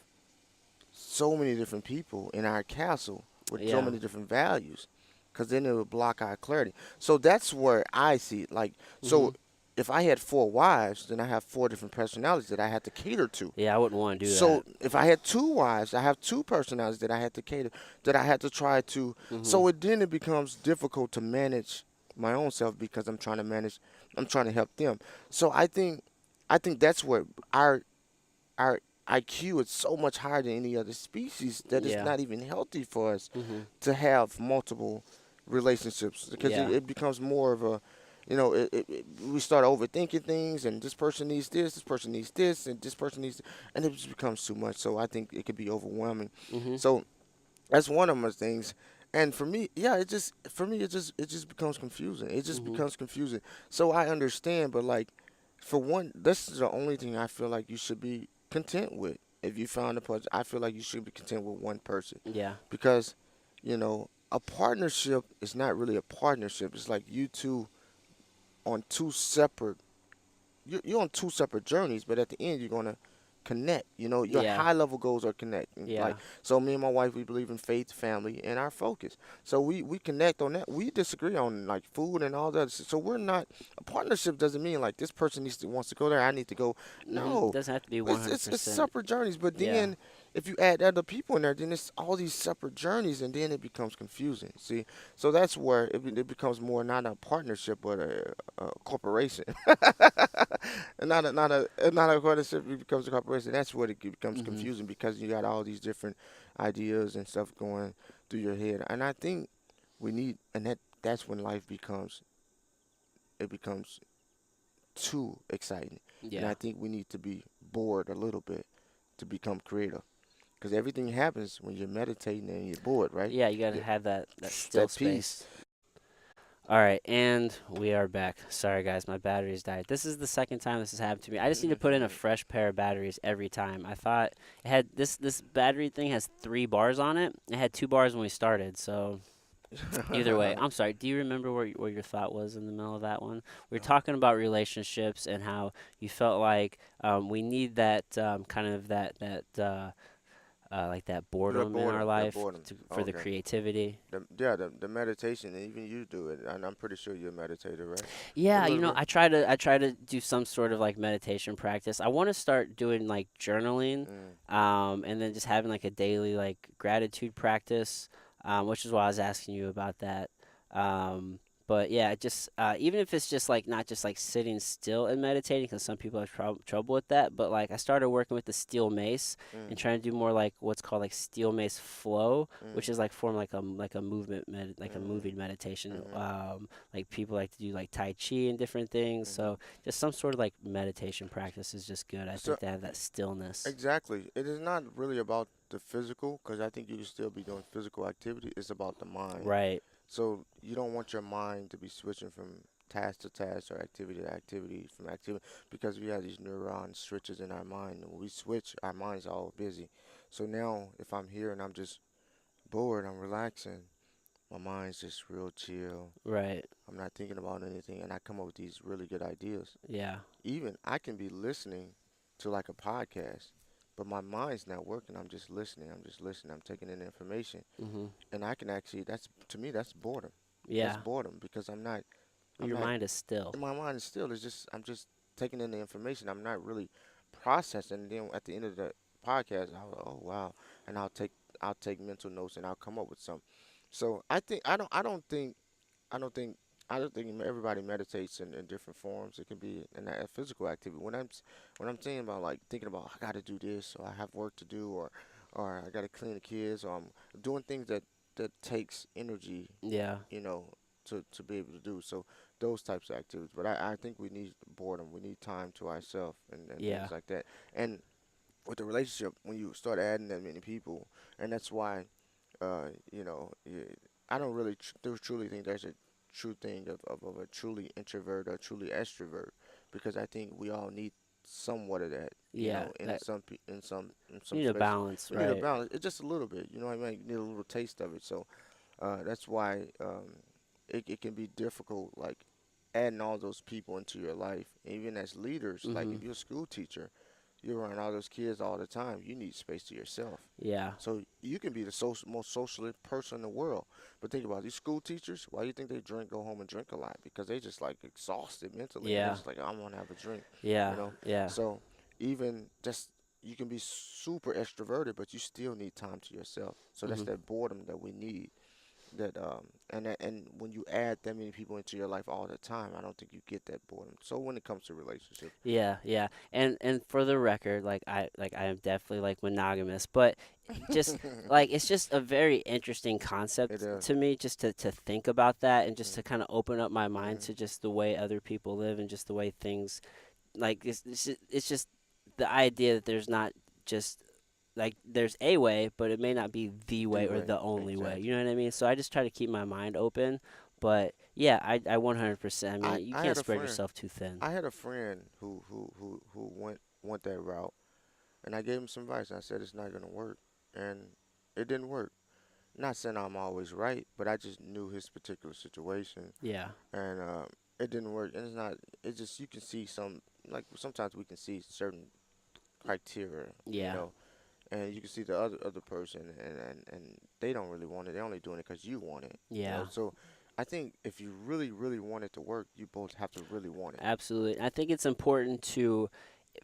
so many different people in our castle with so Yeah. many different values, because then it would block our clarity. So that's where I see it. Like, so Mhm. if I had four wives, then I have four different personalities that I had to cater to. Yeah, I wouldn't want to do So that. if I had two wives, I have two personalities that I had to cater, that I had to try to. Mhm. So it becomes difficult to manage my own self because I'm trying to help them. So I think that's where our IQ is so much higher than any other species that it's Yeah. not even healthy for us Mhm. to have multiple relationships because Yeah. it becomes more of a, we start overthinking things and this person needs this, and this person needs, and it just becomes too much. So I think it could be overwhelming. Mhm. So that's one of my things. And for me, yeah, it just becomes confusing. It just Mhm. becomes confusing. So I understand, but like for one, this is the only thing I feel like you should be content with. If you found a person, I feel like you should be content with one person Yeah. because, a partnership is not really a partnership. It's like you two on two separate you're on two separate journeys, but at the end you're gonna connect. Your Yeah. high level goals are connecting. Like Yeah. so, me and my wife we believe in faith, family, and our focus. So we connect on that. We disagree on like food and all that. So we're not a partnership. Doesn't mean like this person wants to go there. I need to go. Mhm. No, Doesn't have to be it's 100%. separate journeys. But Yeah. then if you add other people in there, then it's all these separate journeys, and then it becomes confusing. See, so that's where it becomes more not a partnership but a corporation. and not a partnership becomes a corporation. That's what it becomes Mhm. confusing because you got all these different ideas and stuff going through your head. And I think we need, and that's when life becomes too exciting. And Yeah. I think we need to be bored a little bit to become creative. Because everything happens when you're meditating and you're bored, right? Yeah, you gotta You, have that still that space. peace. All right, and we are back. Sorry, guys, my batteries died. This is the second time this has happened to me. I just need to put in a fresh pair of batteries every time. I thought it had this battery thing has 3 bars on it. It had 2 bars when we started, so either way, I'm sorry. Do you remember where your thought was in the middle of that one? We were No, talking about relationships and how you felt like we need that kind of that like that that boredom in our boredom, that life boredom. for the Okay. creativity. The meditation, and even you do it, and I'm pretty sure you're a meditator, right? A Yeah, little bit. I try to do some sort of like meditation practice. I want to start doing like journaling, Mm. and then just having like a daily like gratitude practice, which is why I was asking you about that. Um, but yeah, just even if it's just like not just like sitting still and meditating, because some people have trouble with that. But like I started working with the steel mace and Mm. trying to do more like what's called like steel mace flow, which Mm. is like form like a movement like a Mm. moving meditation. Mhm. Like people like to do like Tai Chi and different things. Mhm. So just some sort of like meditation practice is just good. I So think to have that stillness. exactly, it is not really about the physical, because I think you can still be doing physical activity. It's about the mind. Right. So you don't want your mind to be switching from task to task or activity to activity from activity, because we have these neuron switches in our mind. When we switch, our mind's all busy. So now, if I'm here and I'm just bored, I'm relaxing, my mind's just real chill. Right. I'm not thinking about anything, and I come up with these really good ideas. Yeah. Even I can be listening to like a podcast, but my mind's not working. I'm just listening. I'm just listening. I'm taking in information, Mhm. and I can actually. That's to me. That's boredom. That's Yeah. boredom because I'm not. When I'm your not. mind is still. My mind is still. It's just. I'm just taking in the information. I'm not really processing. And then at the end of the podcast, I'll oh wow, and I'll take mental notes and I'll come up with something. So I think I don't think I don't think everybody meditates in different forms. It can be a physical activity. When I'm thinking about like thinking about I got to do this or I have work to do or I got to clean the kids or I'm doing things that takes energy, Yeah. you know, to be able to do. So those types of activities. But I think we need boredom. We need time to ourselves and Yeah. things like that. And with the relationship, when you start adding that many people, and that's why you know, I don't really truly think there's a true thing of a truly introvert or truly extrovert, because I think we all need somewhat of that, you Yeah. know, That in you some need a space. balance, We need a right? balance. It's just a little bit, you know what I mean? You need a little taste of it. So that's why it can be difficult, like adding all those people into your life, even as leaders. Like Mhm. if you're a school teacher, you're around all those kids all the time. You need space to yourself. Yeah. So you can be the most socially person in the world, but think about it, these school teachers. Why do you think they go home and drink a lot? Because they just like exhausted mentally, and they're Yeah. just like, I want to have a drink, you Yeah. know. Yeah. So even just you can be super extroverted, but you still need time to yourself. So that's Mhm. that boredom that we need. And when you add that many people into your life all the time, I don't think you get that boredom. So when it comes to relationship, Yeah, yeah. And for the record, like I am definitely like monogamous, but just like it's just a very interesting it concept is. to me just to think about that and just Mm, to kind of open up my mind mm, to just the way other people live and just the way things like it's just the idea that there's not just like there's a way, but it may not be the the way or way the only way. You exactly. know what I mean? So I just try to keep my mind open, but yeah, I 100%. I I mean, you I can't had a spread friend. yourself too thin. I had a friend who went that route, and I gave him some advice. I said it's not gonna work, and it didn't work. Not saying I'm always right, but I just knew his particular situation, Yeah. and it didn't work. And it's not. It's just you can see some like sometimes we can see certain criteria, you Yeah. know, and you can see the other person, and they don't really want it. They're only doing it because you want it, you know. Yeah. So I think if you really really want it to work, you both have to really want it. Absolutely. I think it's important to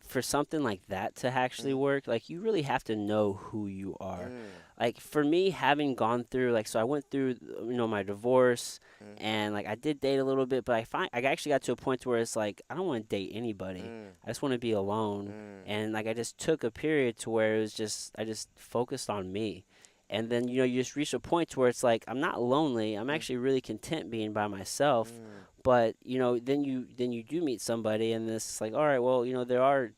for something like that to actually Mm, work, like you really have to know who you are. mm, Like for me, having gone through, like, so I went through, my divorce, mm, and like I did date a little bit, but I actually got to a point where it's like I don't want to date anybody. mm, I just want to be alone, mm, and like I just took a period to where it was just I just focused on me. And then you just reach a point to where it's like I'm not lonely. I'm mm, actually really content being by myself. mm, But then you do meet somebody, and it's like, all right, well, there are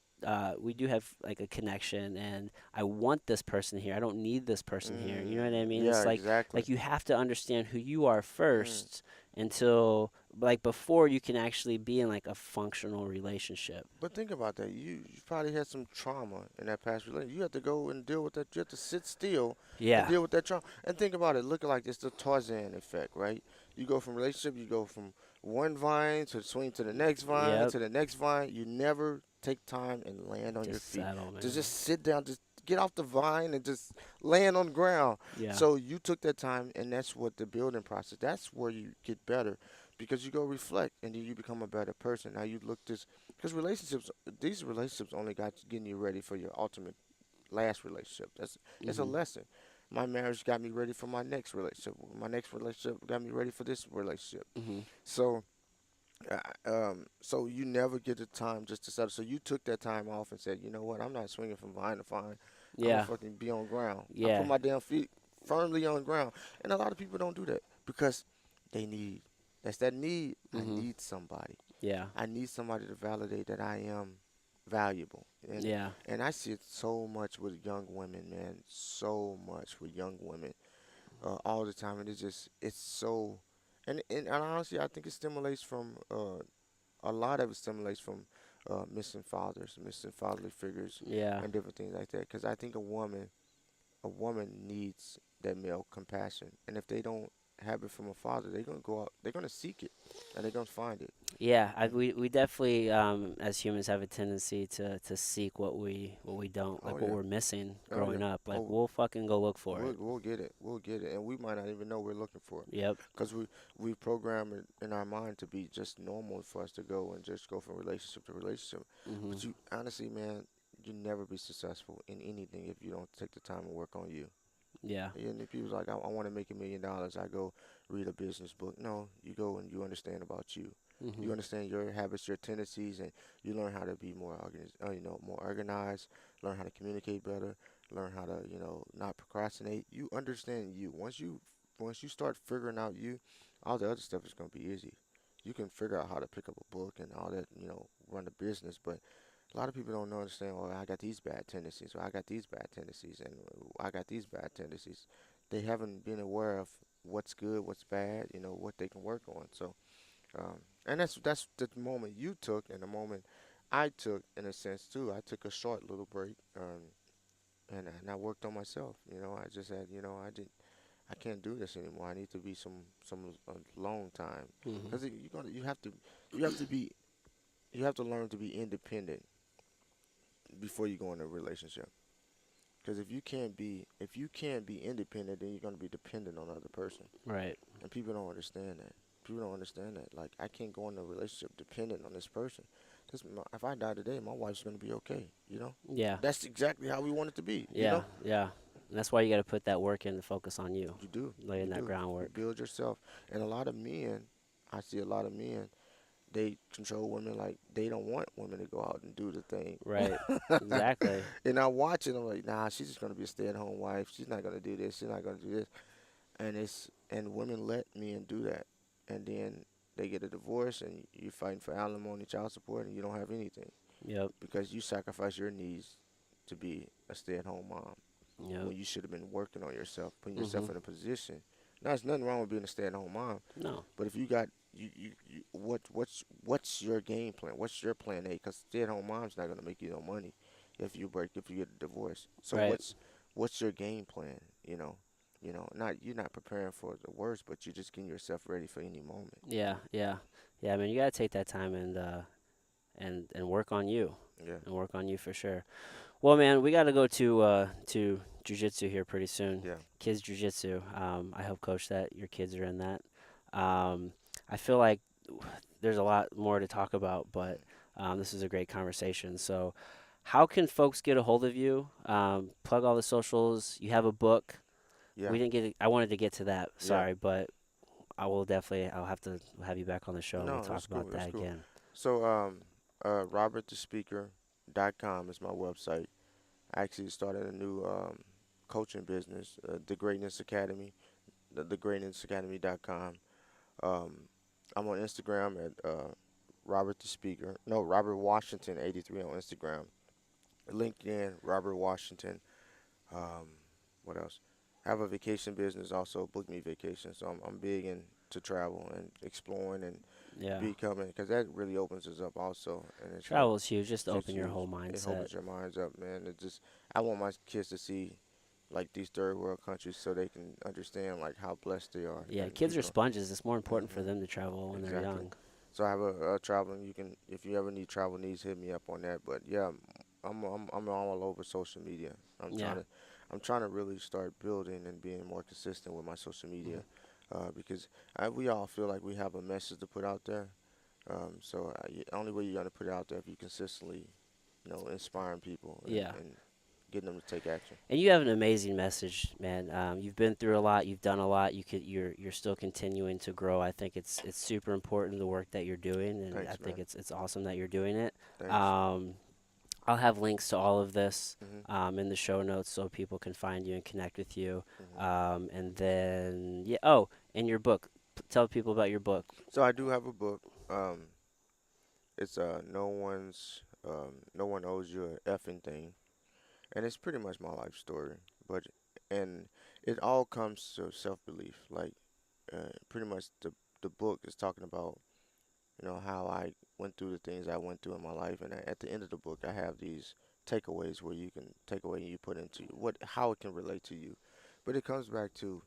we do have like a connection, and I want this person here. I don't need this person here. You know what I mean? yeah, It's like exactly. you have to understand who you are Mm. first until like before you can actually be in like a functional relationship. But think about that. You probably had some trauma in that past relationship. You have to go and deal with that. You have to sit still and Yeah. deal with that trauma. And think about it. Look like it's the Tarzan effect, right? You go from relationship, you go from one vine to swing to the next vine Yep. to the next vine. You never take time and land on your Just feet. settle, To man. just sit down, just get off the vine and just land on the ground. Yeah. So you took that time, and that's what the building process. That's where you get better, because you go reflect, and then you become a better person. Now you look this, because these relationships only got getting you ready for your ultimate last relationship. That's It's a Mhm. lesson. My marriage got me ready for my next relationship. My next relationship got me ready for this relationship. Mhm. So, so you never get the time just to settle. So you took that time off and said, you know what? I'm not swinging from vine to vine. I'm gonna Yeah. fucking be on ground. I put Yeah. my damn feet firmly on ground. And a lot of people don't do that because they need. That's that need. I Mhm. need somebody. Yeah. I need somebody to validate that I am valuable. Yeah. And I see it so much with young women, man. So much with young women, all the time. And it's so, and honestly, I think it stimulates from, a lot of it stimulates from, missing fathers, missing fatherly figures, Yeah. and different things like that. Because I think a woman needs that male compassion, and if they don't have it from a father, they're gonna go out, they're gonna seek it, and they're gonna find it. Yeah, And we definitely as humans have a tendency to seek what we don't, oh like what yeah, we're missing oh yeah, growing up. Like oh, we'll fucking go look for it. we'll get it, and we might not even know we're looking for it, Yep. because we program it in our mind to be just normal for us to go and just go from relationship to relationship. Mhm. But you honestly, man, you never be successful in anything if you don't take the time to work on you. Yeah. And if people's like, I want to make $1 million, I go read a business book. No, you go and you understand about you. You Mhm. understand your habits, your tendencies, and you learn how to be more organized. Learn how to communicate better. Learn how to, not procrastinate. You understand you. Once you start figuring out you, all the other stuff is gonna be easy. You can figure out how to pick up a book and all that, run a business, but a lot of people don't understand. Oh, I got these bad tendencies, or I got these bad tendencies, and I got these bad tendencies. They haven't been aware of what's good, what's bad, what they can work on. So, and that's the moment you took, and the moment I took, in a sense too. I took a short little break, and I worked on myself. I just said, I can't do this anymore. I need to be some alone time, Mhm. because you have to be you have to learn to be independent before you go in a relationship. Because if you can't be independent, then you're gonna be dependent on other person, Right. and people don't understand that. People don't understand that. Like, I can't go in a relationship dependent on this person. If I die today, my wife's gonna be okay. Yeah. That's exactly how we want it to be. Yeah. Yeah. And that's why you got to put that work in to focus on you, You do, you laying that do. You groundwork. build yourself, and a lot of men, I see a lot of men. They control women like they don't want women to go out and do the thing. Right. Exactly. And I watch it. I'm like, nah, she's just gonna be a stay-at-home wife. She's not gonna do this. She's not gonna do this. And women let men do that, and then they get a divorce, and you're fighting for alimony, child support, and you don't have anything Yep. because you sacrifice your needs to be a stay-at-home mom Yep. when you should have been working on yourself, putting yourself Mhm. in a position. Now, there's nothing wrong with being a stay-at-home mom, No. but if you got what's your game plan? What's your plan A? Because stay-at-home mom's not gonna make you no money if you get a divorce. So Right. what's your game plan? Not you're not preparing for the worst, but you're just getting yourself ready for any moment. Yeah. Yeah. Yeah. I mean, you got to take that time and work on you, Yeah, and work on you for sure. Well, man, we got to go to jujitsu here pretty soon. yeah. Kids jujitsu. I help coach that. Your kids are in that. I feel like there's a lot more to talk about, but This is a great conversation. So, how can folks get a hold of you? Plug all the socials. You have a book. Yeah, We didn't get. I wanted to get to that. yeah. Sorry, but I will definitely. I'll have to have you back on the show and we'll No, talk that's cool. about That's that cool. again. So, robertthespeaker.com is my website. I actually started a new coaching business, the Greatness Academy, thegreatnessacademy.com. Um, I'm on Instagram at Robert the Speaker. No, Robert Washington 83 on Instagram. LinkedIn, Robert Washington. Um, what else? Have a vacation business also, Book Me Vacation. So I'm big into travel and exploring and Yeah. becoming, because that really opens us up also. And it's like, Travel is huge. Just to just open your huge. whole It mindset. opens your minds up, man. It just, I want my kids to see like these third world countries so they can understand like how blessed they are Yeah, and kids keep are it on. sponges. It's more important for Hmm. them to travel when they're Exactly. young. So I have a traveling. You can, if you ever need travel needs, hit me up on that. But yeah, I'm all over social media. I'm Yeah. trying to I'm trying to really start building and being more consistent with my social Hmm. media, because we all feel like we have a message to put out there. Only way you're gonna put it out there if you consistently, inspiring people and, Yeah. and getting them to take action. And you have an amazing message, man. You've been through a lot. You've done a lot. You're still continuing to grow. I think it's super important the work that you're doing, and I Thanks, think man. it's awesome that you're doing it. Thanks. Um, I'll have links to all of this Mhm. in the show notes so people can find you and connect with you. Mhm. And then yeah. Oh, and your book. Tell people about your book. So I do have a book. It's no one owes you a effing thing, and it's pretty much my life story. But and it all comes to self belief. Like pretty much the book is talking about how I went through the things I went through in my life, and at the end of the book, I have these takeaways where you can take away and you put into what how it can relate to you. But it comes back to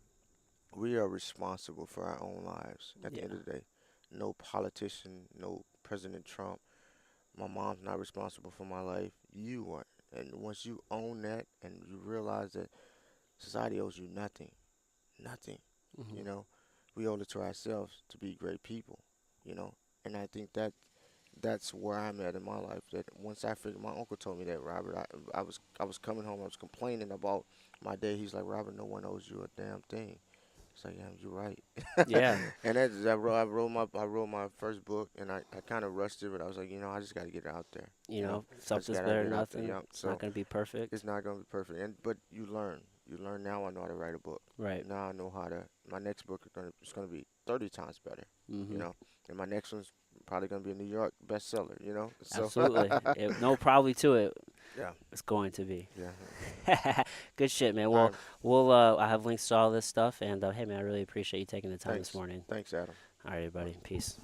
we are responsible for our own lives at the Yeah. end of the day. No politician, no President Trump. My mom's not responsible for my life. You are. And once you own that and you realize that society owes you nothing, nothing, Hmm. you know, we owe it to ourselves to be great people, you know. And I think that's where I'm at in my life. That once I figured, my uncle told me that, Robert. I was coming home. I was complaining about my day. He's like, Robert, no one owes you a damn thing. It's like, yeah, you're right. Yeah. And I wrote my first book, and I kind of rushed it, but I was like, I just got to get it out there. You know, I just something's got to better get than it out there. nothing. Yeah. It's not So gonna be perfect. it's not gonna be perfect, and but you learn. You learn now. I know how to write a book. Right. Now I know how to. My next book is gonna be 30 times better. You Hmm. know, and my next one's probably gonna be a New York bestseller. So Absolutely. No, probably to it. yeah, It's going to be. yeah. Good shit, man. All Well, right. I have links to all this stuff, and hey, man, I really appreciate you taking the time this Thanks. morning. Thanks, Adam. All right, Bye. everybody. Peace.